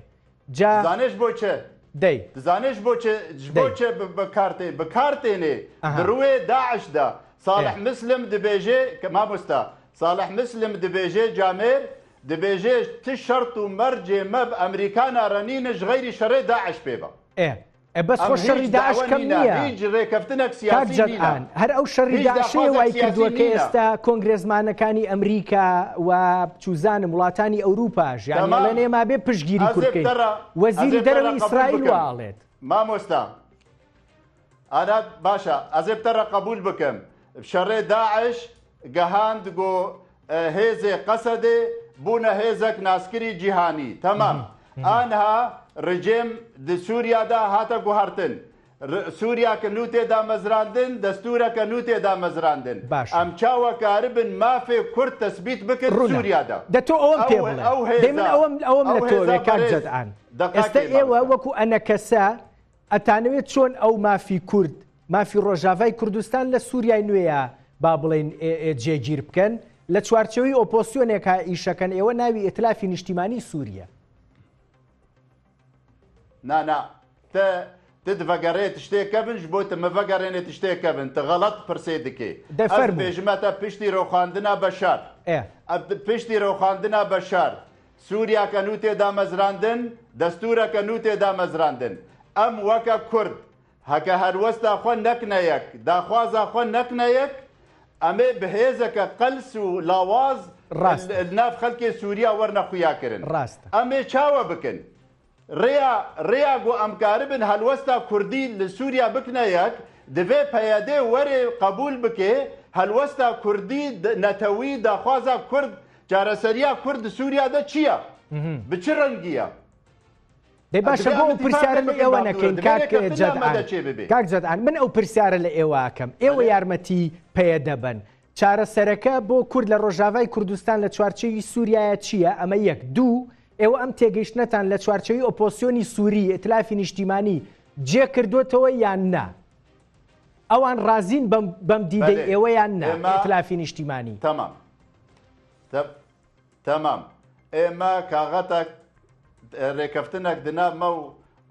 زانش بۆ چێ دەی زانش بۆچێ بکارتێنێ دروێ داعشدا ساڵح مسلم دبێژێ مامۆستا ساڵح مسلم دبێژێ جامێر دبێژێ ت شەرت و مەرجێ مەب ئەمریکانە ڕەنینش غەیری شەڕێ داعش پێ بە بەس خۆ شەڕی داعش کەم نییە هیچ ڕێکەفتنێک سیاسی نینە هەر ئەو شەڕی داعشەیە وای کردووە کە ئێستا کۆنگرێزمانەکانی ئەمریکا و چوزانم وڵاتانی ئەوروپاش یان لەنێ ما بێ پشگیری کورکەین وەزیری دەرەوەی ئیسرائیل واڵێت مامۆستا ئانا باشە ئەزێبتەرە قبول بکەم شەڕێ داعش گەهاند گۆ هێزێ قەسەدێ بوونە هێزەك ناسکری جیهانی تەمام ئانها ڕژێم سووریادا هاتە گوهارتن سووریا کە نو تێدا مەزراندن دەستورەکە نو تێدا مەزراندن ئەم چاوە کاربن مافێ کورد تەسبیت بکرد سووریادا دەتۆ ئەوم پێ بڵێ من ئەوم لە تۆ کات جەدعان ئێستا ئێوە وەکو ئەنەکەسە ئەتانەوێت چۆن ئەو مافی کورد مافی ڕۆژاوای کوردستان لە سووریای نوێیە با بڵێن جێگیر بکەن لە چوارچەوەی ئۆپۆسیۆنێکە ئیشەکەن ئێوە ناوی ئێتلافی نیشتیمانی سووریا نانا تدڤگەڕێت شتێکە بنش بۆ مەڤگەڕێنێت شتێکە بن تغەڵەت پرسێ دکێ بێژمەتە پشتی ڕۆخاندنا بەشار پشتی ڕۆخاندنا بەشار سووریاکە نو تێدا مەزراندن دەستورەکە نو تێدا مەزراندن ئەم وەکە کورد هەکە هەروەستا خۆ نەکنەیەک داخوازە خۆ نەکنەیەک ئەمێ بەهێزەکە قەلس و لاواز ناف خەڵکی سووریا وەرنەخویاکردن ئەمێ چاوە بکەن ڕێیا گۆ ئەمکارە بن هەلوەستا کوردی لە سووریا بکنەیەک دەبێ پەیادێ وەرێ قبول بکێ هەلوەستا کوردی نەتەوی داخوازە کورد جارەسەریا کورد سووریادا چییە؟ بچ ڕەنگیە؟ دەی باشە بۆ ئەو پرسیارە لە ئێوە نەکەین کاک جەدعان من ئەو پرسیارە لە ئێوەکەم ئێوە یارمەتی پێە دەبن چارەسەرەکە بۆ کورد لە ڕۆژاوای کوردستان لە چوارچەوی سووریایە چییە؟ ئەمە یەک دوو ئێوە ئەم تێگەیشتنەتان لە چوارچەوی ئۆپۆسیۆنی سووری ئیتلافی نیشتیمانی جێ کردوێتەوە یان نا؟ ئەوان ڕازین بەم دیدەی ئێوە یان نا ئیتلافی نیشتیمانی؟ تەمام ئێمە کاغەتێک ڕێکەفتنێک دنامە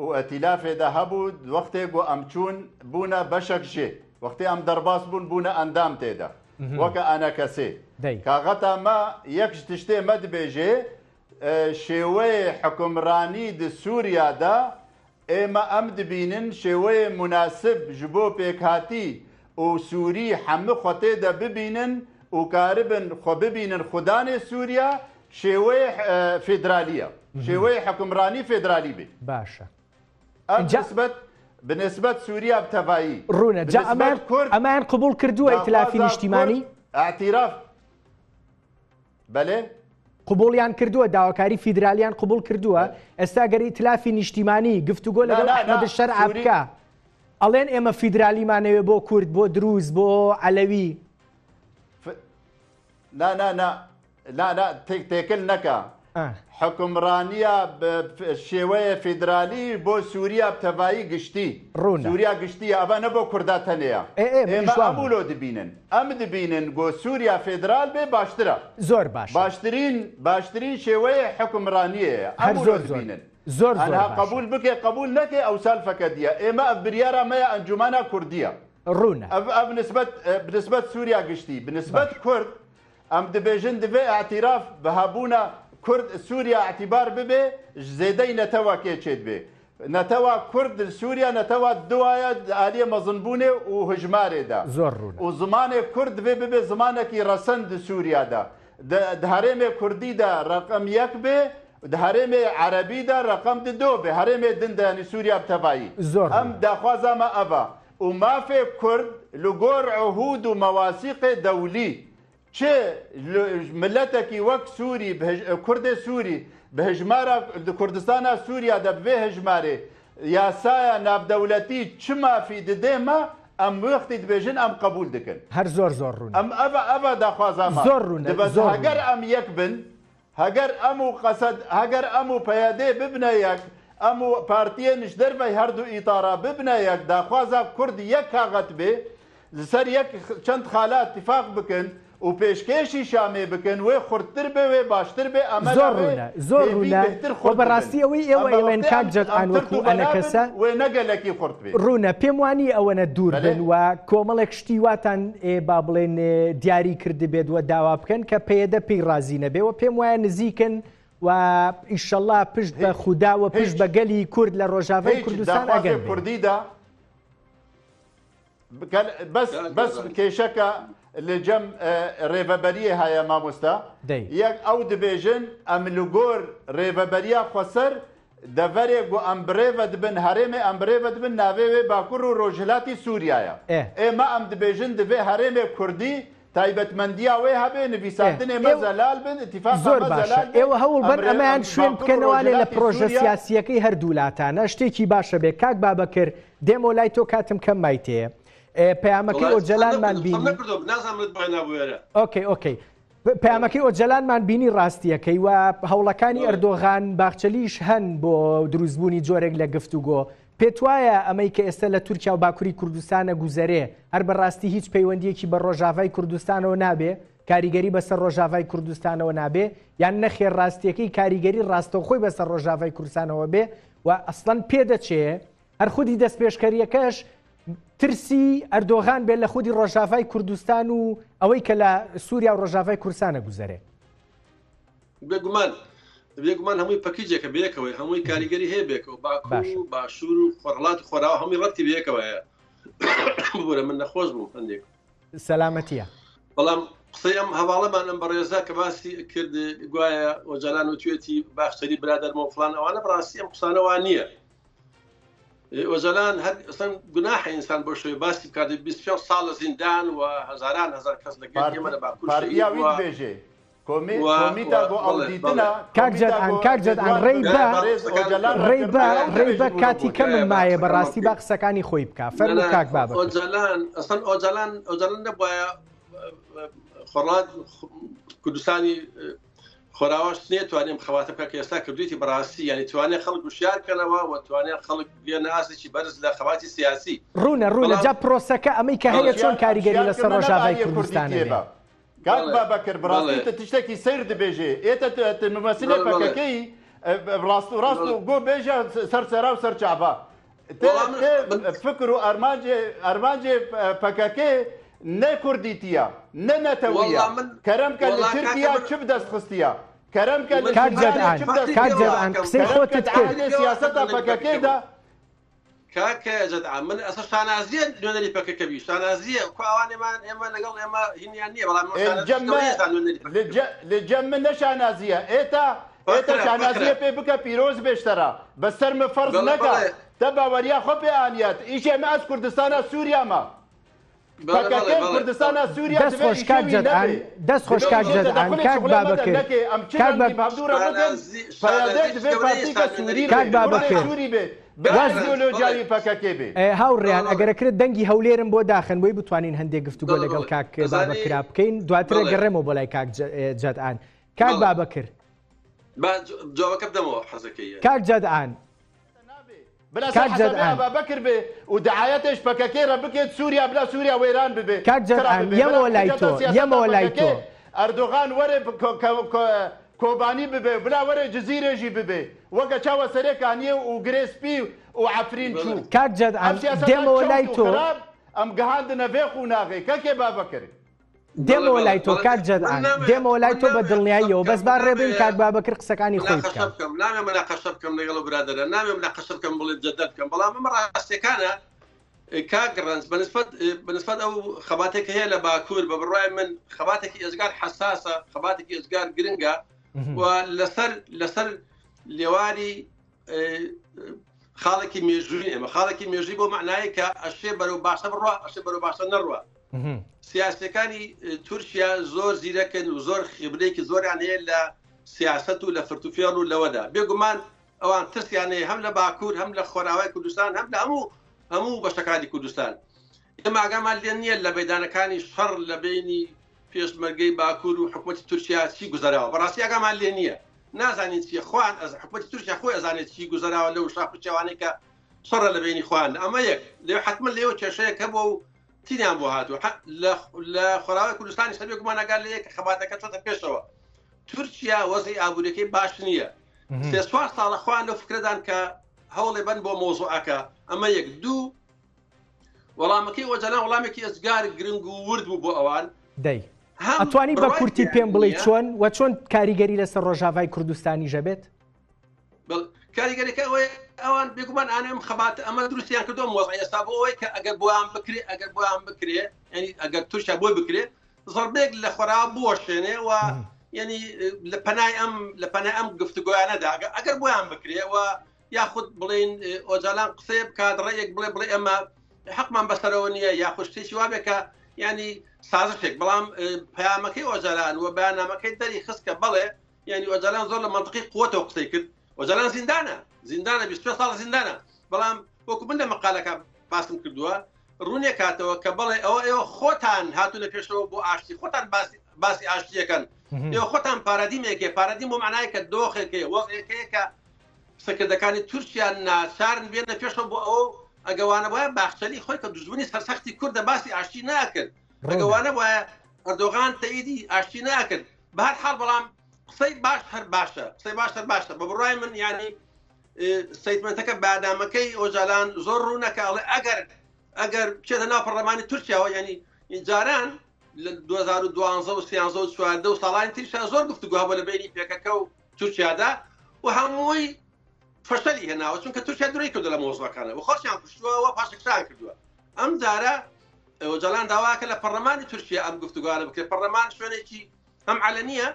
و ئەتیلافێدا هەبوو وەختێک بۆ ئەم چوون بوونە بەشێک ژێ وەختی ئەم دەرباس بوون بوونە ئەندام تێدا وەکە ئەنەکەسێ کاغەتەمە یەک تشتێ مە دبێژێ شێوەیە حکومڕانی د سووریادا ئێمە ئەم دبینن شێوەیە مناسب ji بۆ پێکهاتی و سووری هەموو خۆتێدا ببینن و کاربن خۆ ببینن خودانێ سووریا شێوەیە فێدرالیە شێوەیە حکومڕانی فێدرالی بێ باشە بنسبەت سووریا بتەڤایی ڕوونە ئەمان قبول کردووە ئیتلافی نیشتیمانی ئاعتیراف بەلێ قبولیان کردووە داواکاری فیدرالیان قبول کردووە ئێستا گەر ئیتلافی نیشتیمانی گفتوگۆ لەگەڵ ئەحمەد شەرع بکە ئەڵێن ئێمە فیدرالیمانەوێ بۆ کورد بۆ دروست بۆ عەلەوی تێکل نەکە حکومڕانیە شێوەیە فیدرالی بۆ سووریا بتەڤایی گشتی سووریا گشتیە ئەوە نە بۆ کووردا تەنەیە ئێمە ئەمولۆ دبینن ئەم دبینن بۆ سووریا فێدرال بێ باشترە زۆر باش باشترین شێوەیە حکومڕانیەیە ئەمولۆ دبینن زۆر قبول بکێ قبول نەکێ ئەو سال فەکە دیە ئێمە بریارە مەیە ئەنجومانە کوردیە ڕوونە بنسبەت سووریا گشتی بنسبەت کورد ئەم دبێژن دەبێ ئاعتیراف بەهابوونە کورد سووریا اعتیبار ببێ زێدەی نەتەوە کێچێت بێ نەتەوە کورد سووریا نەتەوە دوایە عالیە مەزنبوونێ و هژمارێدا زۆر ڕوون و زمانێک کورد دەبێ ببێ زمانێکی ڕەسەند سووریادا هەرێمێ کوردیدا ڕقم یەک بێ هەرێمێ عەرەبیدا ڕقم دو بێ هەرێمێ دندانی سووریا بتەڤایی ئەم داخوازامە ئەڤە و مافێ کورد لەگۆڕ عهود و مەواسیقێ دەولی چه ملەتێکی وەک سووری کوردێ سووری بە هژمارە کوردستانە سووریا دەبێ هژمارێ یاسایە ناودەولەتی چ مافی ددێمە ئەم وەختی دبێژن ئەم قبول دکن هەر زۆر ڕوون ئەم ئەڤە داخوازامە زۆر ڕوونە هەگەر ئەم یەک بن هەگەر ئەم و قەسەد هەگەر ئەم و پەیادێ ببنە یەک ئەم و پارتیە نیشدەربەی هەردوو ئیتارا ببنە یەک داخوازە کورد یەک کاغەت بێ لەسەر یەک چەند خالا اتفاق بکن و پێشکێشی شامێ بکەن وێ خورتتر بێ وێ باشتر بێ ئەمە زۆر ڕوونە بەڕاستی ئەوەی ئێوە ئێڵێن کاک جەدعان وەکو ئەنەکەسە وێ نەگەلێکی خورت بێ ڕوونە پێم وانی ئەوەنە دوور بن و کۆمەڵێک شتی واتان با بڵێن دیاری کرد بێت وە داوا بکەن کە پێدە پێی ڕازی نەبێ و پێم وایە نزیکن و ئیشەڵا پشت بە خودداوە پشت بە گەلی کورد لە ڕۆژاوای کوردستان ئەگەن کوردیدا بەس کێشەکە لە جەم ڕێڤەبەریە هەیە مامۆستا یەک ئەو دبێژن ئەم لەگۆر ڕێڤەبەریە خۆسەر دەڤەرێک بۆ ئەم برێڤە دبن هەرێمێ ئەم برێڤە دبن ناوێوێ باکوور و ڕۆژهەلاتی سووریایە ئێمە ئەم دبێژن دەبێ هەرێمێ کوردی تایبەتمەندیە وێ هەبێ نویساندنێ مەزەلال بن اتفاق زۆر باشە ئێوە هەوڵ بن ئەمەیان شوێن بکەنەوانێ لە پرۆژە سیاسیەکەی هەردوو وڵاتانە شتێکی باشە بێ کاک بابەکر دێمۆ لای تۆ کاتم کەم مایتەیە پەیامەکەی ئۆجەلانمان بینی ئۆکەی پەیامەکەی ئۆجەلانمان بینی ڕاستیەکەی و هەوڵەکانی ئەردۆغان باخچەلیش هەن بۆ دروستبوونی جۆرێک لە گفتوگۆ پێت وایە ئەمەی کە ئێستا لە تورکیا و باکووری کوردستانە گوزەرێ هەر بەڕاستی هیچ پەیوەندیەکی بە ڕۆژاوای کوردستانەوە نابێ کاریگەری بەسەر ڕۆژاوای کوردستانەوە نابێ یان نەخێر ڕاستیەکەی کاریگەری ڕاستەوخۆی بەسەر ڕۆژاوای کوردستانەوە بێ و ئەسڵەن پێدەچێ هەر خودی دەستپێشکەریەکەش ترسی ئەردۆغان بێت لە خودی ڕۆژاوای کوردستان و ئەوەی کە لە سووریا و ڕۆژاوای کوردستانە گوزەرێ بێگومان هەمووی پەکیجێکە بەیەکەوەی هەمووی کاریگەری هەیە بێکەوە باکوور باشوور و خۆرڵات خۆراوە هەمووی ڕەتی بەیەکەوەیە بۆرە من نەخۆش بوو هەندێک سەلامەتیە بەڵام قسەی ئەم هەواڵەمان ئەم بەڕێزا کە باسی کرد گوایە ئۆجەلان و توێتی باخچەری برادەرمە و فڵان ئەوانە بەڕاستی ئەم قسانەوان نییە ئۆجەلان هەر ئەسڵەن گوناحی ئینسان بۆ شوێ باسی بکات 25 ساڵ لە زیندان و هەزاران هەزار کەس لەگەڵ ئێمە لە باکوور کۆمیتا بۆ ئەودیتنە کاکجدان ڕێبە کاتی کە من مایە بەڕاستی با قسەکانی خۆی بکە فەرموو کاک بابەکر. ئۆجەلان نەبووە خۆڕات کوردستانی خۆراوەش نێتوانێم خەواتە بکە کە ئێستا کردویتی بەڕاستی ینی توانێت خەڵک گوشیارکەنەوە و توانێت خەڵک بێنە ئاسێکی بەرز لە خەواتی سیاسی ڕوونە جا پرۆسەکە ئەمەی کە هەیە چۆن کاریگەری لەسەر ڕۆژاوای کوردستانە کاک بابەکر بڕاستی تشتێکی سیر دەبێژێ ئێتە نمەسلێ پەکەکەی ڕاست و گۆ بێژە سەرچەرا و سەرچابە فکر و ئەرمانجێ پەکەکەی نە کوردیتیە نە نەتەویە کەرەمکە لە تورکیا چ بدەست خستیە کەرەمکە لە کاکجدان قسەی خۆتت کرد سیاسەتە پەکەکەیدا کاکە جدعان من ئەسا شانازیە نوێنەری پەکەکەبی شانازیە کو ئەوانێمان ئێمە لەگەڵ ئێمە هینیان نییە بەڵام لە جەم من نەشانازیە ئێتا شانازیە پێ بکە پیرۆز بێشتەرە بەسەر من فەرز نەکە تە باوەریا خۆ پێ ئاانیات ئیش ئێمە ئەس کوردستانە سووریامە پەکەکەی کوردستانە سووریا دەستخۆش کاکجدان دەستخۆش کاکجدان کاک بابەکر کاک بابەکر بەزیۆلۆجیایی پەکەکەی بێ هاوڕێیان ئەگەرەکرێت دەنگی هەولێرم بۆ داخن بۆی بتوانین هەندێک گفتوگۆ لەگەڵ کاک بابەکرا بکەین دواترە گەڕێمەوە بۆ لای کاک جدعان. کاک بابەکر جوابەکە بدەمەوە حەزەکەی کاک جدعان کاک جدعان بابەکر بێ و دعایەتش پەکەکەی ڕە بکێت سووریا بلا سووریا وێران ببێ کاک جدعان یەمەوە لای تۆ ئەردۆغان وەرێ کۆبانی ببێ بلا وەرە جززیرێژی ببێ وەگە چاوە سەرێکانیە و گرێسپی و عفرین چوو کاک جدعان دێمەوە لای تۆ ئەم گەهاندنە فێق و ناغی کەکێ بابەکر دێمەوە لای تۆ کاک جدعان دێمەوە لای تۆ بە دڵنیاییەوە بەس با ڕێبین کاک بابەکر قسەکانی خۆی بکەم نامێ مناقەشە بکەم لەگەڵ برادەرە نامێ مناقەشە بکەم بڵێ جەدە بکەم بەڵام ئەمە ڕاستیەکانە کاک ڕەنج بەنسبەت ئەو خەباتێک هەیە لە باکوور بە بڕای من خەباتێکی ئێزگار حساسە خەباتێکی ئێزگار گرنگە و لەسەر لێواری خاڵێکی مێژووی ئێمە خاڵێکی مێژووی بۆ معنایی کە ئەشێ بەرەو باشە بڕوە ئەشێ بەرەو باشە نەڕوە سیاسەکانی تورکیا زۆر زیرەکەن و زۆر خبرێکی زۆریان هەیە لە سیاست و لە فرتوفێڵ و لەوەدا بێگومان ئەوان ترسیان هەیە هەم لە باکوور هەم لە خۆراوای کوردستان هەم لە هەموو بەشەکانی کوردستان ئێمە ئاگامان لێ نییە لە مەیدانەکانی شەڕ لە بینی پێشمەرگەی باکوور و حکومەتی تورکیا چی گوزەراوە بەڕاستی ئاگامان لێ نییە نازانین چی خوان حکومەتی تورکیا خۆی ئەزانێت چی گوزەراوە لەو شاخچەوانەی کە شەڕە لە بینی خوان ئەمە یەک لێ حتمما لێەوە کێشەیە کە بۆ تینیان بۆ هاتووە لە خۆراوی کوردستانی سەبێ گومانەگار لە یەکە خەباتەکە چۆتە پێشەوە تورکیا وەزی ئابوووریەکەی باش نییە سێ چوار ساڵە خوان لەو فکرەدان کە هەوڵێ بن بۆ مۆزوعەکە ئەمە یەک دوو وەڵامەکەی وەجەلان وەڵامێکی ئەزگار گرنگ و ورد بوو بۆ ئەوان دەی ئەتوانی بە کورتی پێم بڵێ چۆن و چۆن کاریگەری لەسەر ڕۆژاوای کوردستانی ژەبێت کاریگەریەکە ئەوان بێگومان ئانێم خەبات ئەمە دروستیان کردو مۆزعی ئێستا بۆ ئەوەی کە ئەگەر بۆیان بکرێ ینی ئەگەر تورکیا بۆی بکرێ زۆربێک لە خۆراوە بوەشێنێ و ینی لە پەنای ئەم گفتوگۆیانەدا ئەگەر بۆیان بکرێ و یاخود بڵین ئۆجالان قسەیە بکات ڕێیەک بڵێ ئەمە حەقمان بەسەرەوە نییە یاخود شتێکی وابێکە ینی سازشێک بەڵام پەیامەکەی ئۆجالان و بەیانامەکەی دەری خستکە بڵێ ینی ئۆجالان زۆر لە منطقی قووەتەوە قسەی کرد ئۆجالان زیندانە 20 ساڵ زیندانە بەڵام وەکو من لە مەقالەکە باسم کردووە ڕوونێ کاتەوە کە بڵێ ئێوە خۆتان هاتوونە پێشەوە بۆ ئاشتی خۆتان باسی ئاشتیەکەن ئێوە خۆتان پارادیمێکێ پارادیم بۆ معنای کە دۆخێکێ وەڵێکەیە کە سەکردەکانی تورکیان ناچارن بێنە پێشەوە بۆ ئەو ئەگەوانە وایە باخچەلی خۆی کە دوژمنی سەرسەختی کوردە باسی ئاشتی ناکرد ئەگەوانە وایە ئەردۆغان تەیدی ئاشتی ناکرد بە هەر حاڵ بەڵام قسەی باش هەر باشە قسەی باشە بە بڕای من ینی سەیتمەنتەکە بەدامەکەی ئۆجالان زۆر ڕوونەکە ئەڵێ ئەگەر بچێتە ناو پەرلەمانی تورکیاوە ینی جاران لە 2012 و 2014 و ساڵانی تریشا زۆر گفتوگۆ هەبووە لە بینی پێکەکە و تورکیادا و هەمووی فەشەلی هێناوە چونکە تورکیا دوڕی کردو لە مۆزوعەکانە و خۆشیان کوشتووە و پاشەکشان کردووە ئەم جارە ئۆجالان داواکە لە پەرلەمانی تورکیا ئەم گفتوگوانە بکرێت پەرلەمان شوێنێکی هەم علەنیە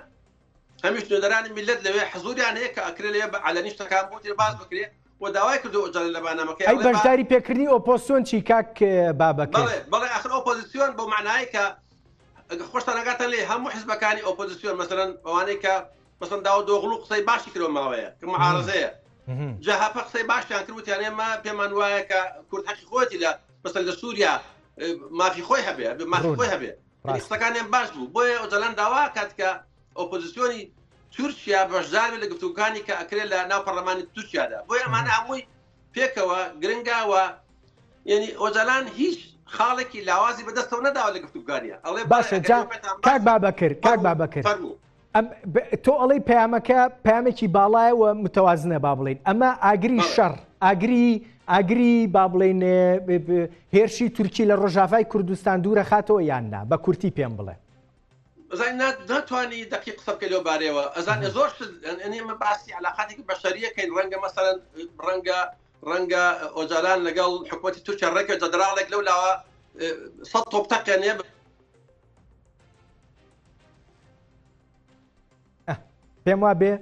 هەمیش نوێنەرانی میلەت لەوێ حەزوریان هەیە کە ئەکرێ لێ بە علەنی شتەکان بۆ تێ باز بکرێت و داوای کردو ئۆجالان لە بانامەکەی ئەی بەشداری پێکردنی ئۆپۆزیسیۆن چی کاک بابەکە بەڵێ ئاخر ئۆپۆزیسیۆن بۆ معنای کە خۆشتان ئەگاتان لێ هەموو حزبەکانی ئۆپۆزیسیۆن مەسەرەن ئەوانەی کە مەسەن داوا دۆغڵ و قسەی باشی کرۆ ماوەیە کە معارەزەیە جاهاپە قسەی باشیان کردوتیان ئێمە پێمان وایە کە کورد حەقی خۆتی لە مەسەن لە سووریا مافی خۆی هەبێ مافی خۆی هەبێ قسەکانیان باش بوو بۆیە ئۆجەلان داوا کات کە ئۆپۆزیسیۆنی تورکیا بەشدار لە گفتوگانی کە ئەکرێت لە ناو پەرلەمانی تورکیادا بۆیە ئەمانە هەمووی پێکەوە گرنگاوە یعنی ئۆجەلان هیچ خاڵێکی لاوازی بەدەستەوە نەداوە لە گفتوگانیە ئەڵێ باشە کاک بابەکر تۆ ئەڵەی پەیامەکە پامێکی باڵایە و متەوازنە با بڵین ئەمە ئاگری شەڕ ئاگری با بڵین هێرشی تورکی لە ڕۆژاوای کوردستان دوورە خاتەوە یاننا بە کورتی پێم بڵێ ناتوانانی دقیق قسە بکە لەو بارەوە ئەزانێ زۆر ئەمە باسی علاقاتێکی بەشەریەکەین ڕەنگە مەسەرەن ڕەنگە ئۆجاران لەگەڵ حکوومەتی تورکیا ڕێکە جەدراڵێک لەو لاوە 100 تۆپتەقێنێ پێم وا بێ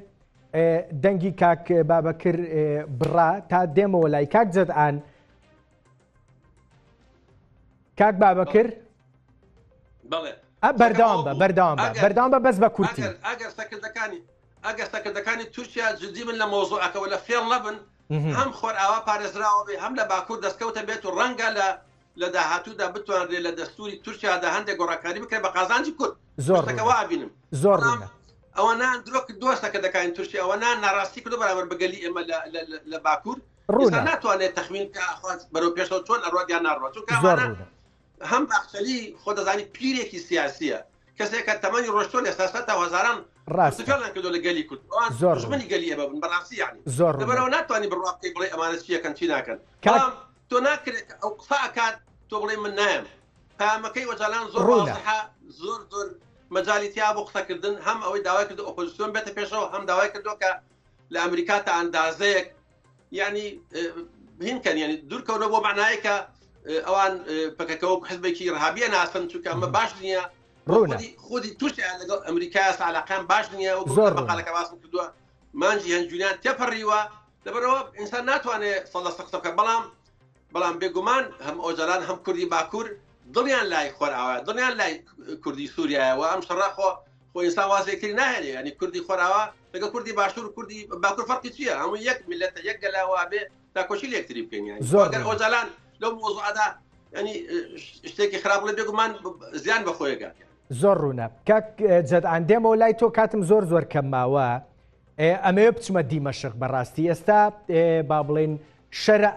دەنگی کاک بابەکر بڕا تا دێمەوە لای کاک جەدعان کاک بابەکر بەردەوام بە بەس بە کورتی ئەگەر سەکردەکانی تورکیا جدی من لە مۆزوعەکەەوە لە فێڵ نەبن هەم خۆر ئاوا پارێزراوە بێ هەم لە باکوور دەستکەوتە بێت و ڕەنگە لە داهاتوودا بتوانرێت لە دەستوری تورکیادا هەندێک گۆڕاکاری بکرێت بە قازانجی کورد زۆرەکەوا ئابینم زۆر ئەوە نان درۆک دۆستەکە دەکەین تورکی ئەوە نان ناڕاستی کردو بەرامبەر بەگەلی ئێمە لە باکوور ناتوانێت تەخمین کە بەرەو پێشەوە چۆن ئەڕوات یان ناڕوات چونکە هەم باخچەلی خۆ دەزانی پیرێکی سیاسیە کەسێکە تەمەنی ڕۆشتۆ لە ساسەتا هەزاران ڕاستیان کردو لە گەلی کورد دژمنی گەلی ئێمە بن بەڕاستی یعنی لەبەرەوە ناتوانانی بڕوا بکەی بڵێ ئەمانە چیەکەن چی ناکەن تۆ ناکرێت ئەو قسە ئەکات تۆ بڵێ من نایم پامەکەی وەجالان زۆر زۆر مەجای تیا بۆ قسەکردن هەم ئەوەی داوای کردو ئۆپۆزیسیۆن بێتە پێشەوە هەم داوای کردو کە لە ئەمریکا تا ئەندازەیەک یعنی هینکەن یعنی دوورکەونە بۆ معنایە ئەوان پکەکەەوە حزبێکی ڕهابیە ناسن چونکە ئەمە باش نییە خودی تووشیان لەگەڵ ئەمریکا سالاقان باش نییە و زۆر بەقالەکە باسم کردووە مانجی هەنجولیان تێپەڕیوە لەبەرەوە ئینسان ناتوانێت سەڵدە قسەکە بەڵام بێگومان هەم ئۆجەلان هەم کوردی باکوور دڵیان لای خۆراوە دڵیان لای کوردی سووریایەوە ئەم شەڕاخۆ خۆ ئینسان وازێکتری ناهێنێ ینی کوردی خۆراوە لەگە کوردی باشوور و کوردی باکوور فەرقی چییە هەموو یەک میلەتە یەک گەلاوە بێ تا کۆچی لێکتری بکەین زۆر ئۆجەلان لەو مۆزوعەدا ینی شتێکی خراپ لە بێگومان زیان بە خۆیەکات زۆر ڕوونە کاک جەدعان دێمەوە لای تۆ کاتم زۆر کەم ماوە ئەمەوێ بچمە دیمەشق بەڕاستی ئێستا با بڵێن شەرع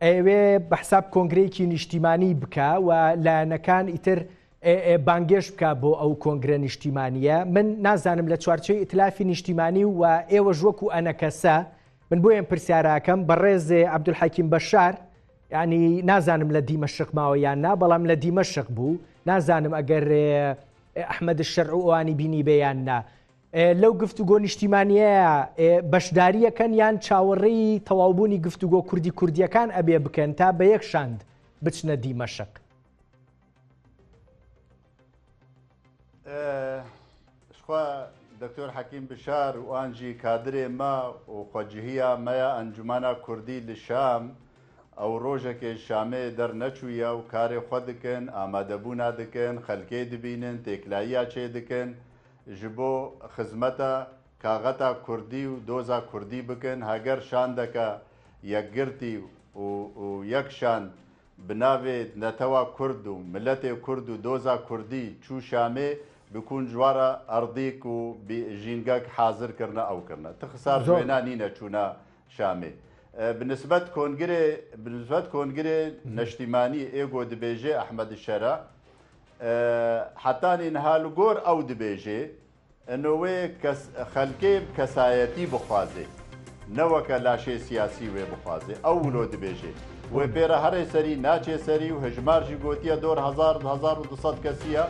ئەوێ بە حساب کۆنگرەیەکی نیشتیمانی بکە و لایەنەکان ئیتر بانگێش بکە بۆ ئەو کۆنگرە نیشتیمانیە من نازانم لە چوارچەوەی ئیتلافی نیشتیمانی و ئێوە ژوەکو ئەنەکەسە من بۆ ئێم پرسیارەکەم بەڕێز عەبدولحەکیم بەشار یعنی نازانم لە دیمەشق ماوە یان نا بەڵام لە دیمەشق بوو نازانم ئەگەر ئەحمەد الشەرع و ئەوانی بینی بێیان نا لەو گفتوگۆ نیشتیمانیە بەشداریەکەن یان چاوەڕێی تەواوبوونی گفتوگۆ کوردیەکان ئەبێ بکەن تا بە یەک شاند بچنە دیمەشق خوا دکتۆر حەکیم بشار و ئانجی کادرێ ما و خۆجیهەیە مەیە ئەنجومانە کوردی لە شام ئەو ڕۆژێکی شامێ دەرنەچوویە و کارێ خۆ دکن ئامادەبوونا دکن خەلکێ دبینن تێکلاییە چێ دکن ji bo xizmeta kaxeta Kurdî û doza Kurdî bikin heger şandeke yekgirtî û yekşand bi navê netewa Kurd û milletê Kurd û doza Kurdî çû Şamê bikûn cwara erdîk û jîngek hazir kirine ew kirine. Ti xisar wêna nîne çûna Şamê. Bi nisbet kongirê neştîmanî êgo dibêje Ehmed Şera حتى نهال گور او دبیجه انه وی خلقی کسایتی بخوازه نوک لاشی سیاسی وی بخوازه اولو دبیجه و پیرا هر سری ناچه سری و هجمار جی گوتیا دور 1200 کسیه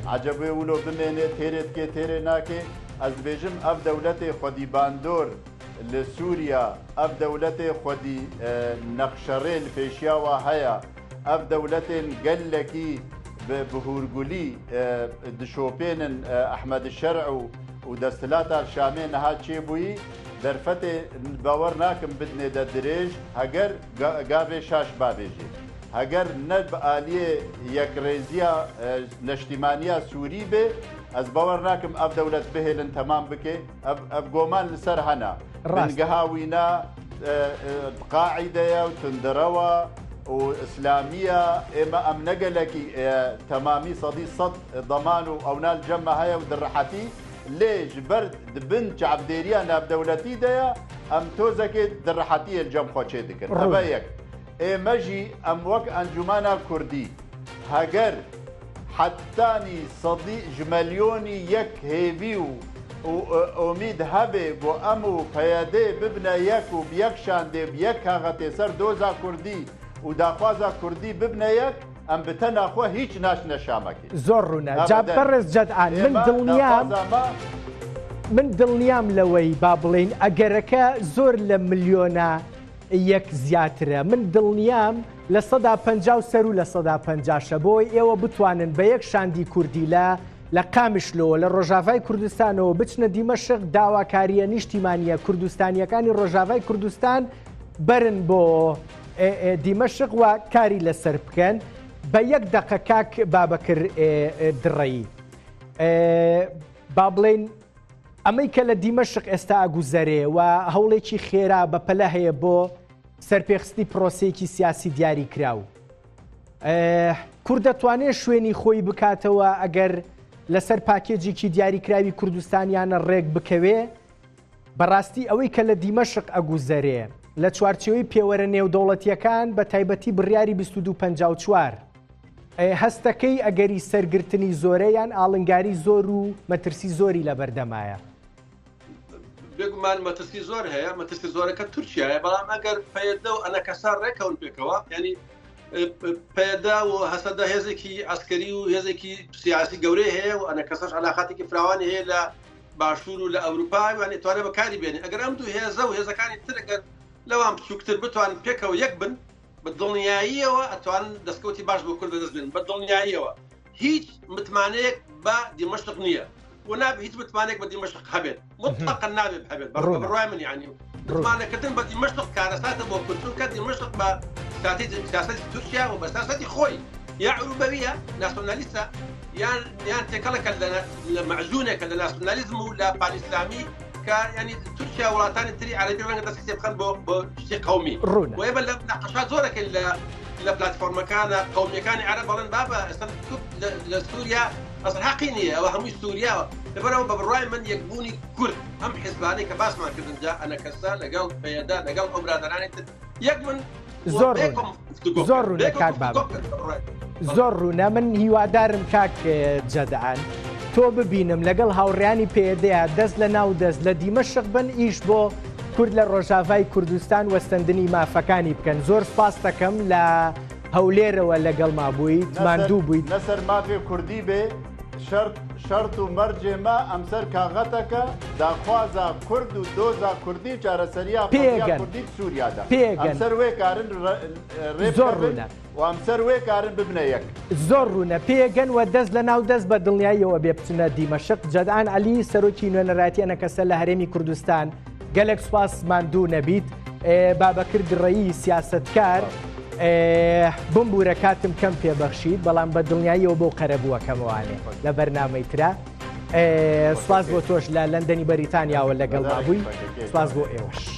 عجبه اولو بمینه تیرت که تیره ناکه از بیجم اف دولت خودی باندور لسوریا اف دولت خودی نقشرین پیشیا و هیا اف دولت گلکی بهورگولی دشوپینن احمد الشرع و دستلات شامی نها چی بویی درفت باور ناکم بدنه در دریج هگر گاوه شاش بابیجی هەگەر نەت بە ئالیێ یەکڕێزیە نەشتیمانیە سووری بێ ئەس باوەڕ ناکەم ئەف دەولەت بهێلن تەمام بکێ ئەف گۆمان لەسەر هەنا بنگەهاوینە قاعیدەیە و تندرەوە و ئیسلامیە ئێمە ئەم نەگەلێکی تەمامی سەدی سەد دەمان و ئەونال جەمە هەیە و دڕەحەتی لێژ بەر بن چابدێریە ناودەولەتی دەیە ئەم تۆزەکێت دڕەحەتیە جەم خۆچێ دەکرد ئەبە یەک ئێمەژی ئەم وەک ئەنجومانە کوردی هەگەر حتانی سەدی ژمەلیۆنی یەک هێوی و ئۆمید هەبێ بۆ ئەم و پەیەدێ ببنە یەک و یەکشان دێ یەک کاغەتێ سەر دۆزا کوردی و داخوازە کوردی ببنە یەک ئەم بتە ناخۆ هیچ ناشنە شامەکە زۆر ڕوونە جا بەڕێز جەدعان من دڵنیام لەوەی با بڵێن ئەگەرەکە زۆر لە ملیۆنە یەک زیاترە من دڵنیام لە 150 سەر و لە 150 بۆی ئێوە بتوانن بە یەک شاندی کوردی لە قامشلەوە لە ڕۆژاوای کوردستانەوە بچنە دیمەشق داواکاریە نیشتیمانیە کوردستانیەکانی ڕۆژاوای کوردستان برن بۆ دیمەشق و کاری لەسەر بکەن بە یەک دەقە کاک بابەکر دڕەیی با بڵێن ئەمەی کە لە دیمەشق ئێستا ئاگوزەرێ و هەوڵێکی خێرا بە پەلە هەیە بۆ سەرپێخستی پرۆسەیەکی سیاسی دیاری کراو کورد دەتوانێت شوێنی خۆی بکاتەوە ئەگەر لەسەر پاکێجێکی دیاریکراوی کوردستانیانە ڕێک بکەوێ بەڕاستی ئەوەی کە لە دیمەشق ئەگوزەرێ لە چوارچێوەی پێوەرە نێودەوڵەتیەکان بە تایبەتی بڕیاری 2254 هەستەکەی ئەگەری سەرگرتنی زۆرەیان ئاڵنگاری زۆر و مەترسی زۆری لە بەردەمایە بێگومان مەترسی زۆر هەیە مەترسی زۆرەکە تورکیایە بەڵام ئەگەر پەیەدە و ئەنە کەسان ڕێکەون پێکەوە ینی پەیەدا و هەسەدا هێزێکی ئەسکەری و هێزێکی سیاسی گەورەی هەیە و ئەنە کەسەش علاقاتێکی فراوانی هەیە لە باشوور و لە ئەوروپا وانێ توانێت بەکاری بێنێ ئەگەر ئەم دوو هێزە و هێزەکانی تر ئەگەر لەوان بچووکتر بتوان پێکەوە یەک بن بە دڵنیاییەوە ئەتوان دەستکەوتی باش بۆ کورد دەست بێن بە دڵنیاییەوە هیچ متمانەیەک بە دیمەشق نییە و نابێت هیچ متمانێک بە دیمەشق هەبێت مطلقاً نابێت هەبێت بەڕای من یعنی متمانەکردن بە دیمەشق کارەساتە بۆ کورد کە دیمەشق بە سیاسەتی تورکیا و بە سیاسەتی خۆی یا عروبەویە ناسیۆنالیستە یان تێکەڵێکە لە مەعزوونێکە لە ناسیۆنالیزم و لە پانئیسلامی ینی تورکیا وڵاتانی تری عەرەبی ڕەنگە دەستی بخەن بۆ شتی قەومی و ئێمە لە نەقەشات زۆرەکەن لە پلاتفۆرمەکانە قەومیەکانی عەرەب بەڵێن بابە ئێستا لە سووریا ئەسڵ حەقی نییە ئەوە هەمووی سووریاوە لەبەرەوە بە بڕای من یەکبوونی کورد ئەم حیزبانەی کە باسمان کردن جا ئەنە کەسە لەگەڵ پەیەدا لەگەڵ ئەو برادرانی تر یەک من زۆر ڕوونە کاک بابە زۆر ڕوونە من هیوادارم کاک جەدعان تۆ ببینم لەگەڵ هاوڕێیانی پێدەیە دەست لە ناو دەست لە دیمەشق بن ئیش بۆ کورد لە ڕۆژاوای کوردستان وەستەندنی مافەکانی بکەن زۆر سپاس دەکەم لە هەولێرەوە لەگەڵ مابوویت ماندوو بوویت لەسەر مافێ کوردی بێ شەرت و مەرجێمە ئەمسەر کاغەتەکە داخوازە کورد و دۆزا کوردی چارەسەریا کوردی سووریادا ئەمسەر وێ کارن زۆر ڕوونە و ئەمسەر وێ کارن ببنە یەک زۆر ڕوونە پێگەن و دەست لە ناو دەست بە دڵنیاییەوە بێ بچنە دیمەشق جەدعان عەلی سەرۆکی نوێنەرایەتی ئەنە کەسە لە هەرێمی کوردستان گەلێک سوپاس ماندوو نەبیت بابەکر دڕەیی سیاسەتکار بمبورە کاتم کەم پێبەخشید بەڵام بە دڵنیاییەوە بۆ قەرەبووەکەمەوانێ لە بەرنامەی ترا سپاس بۆ تۆش لە لەندەنی بەریتانیاوە لەگەڵ مابووی سپاس بۆ ئێوەش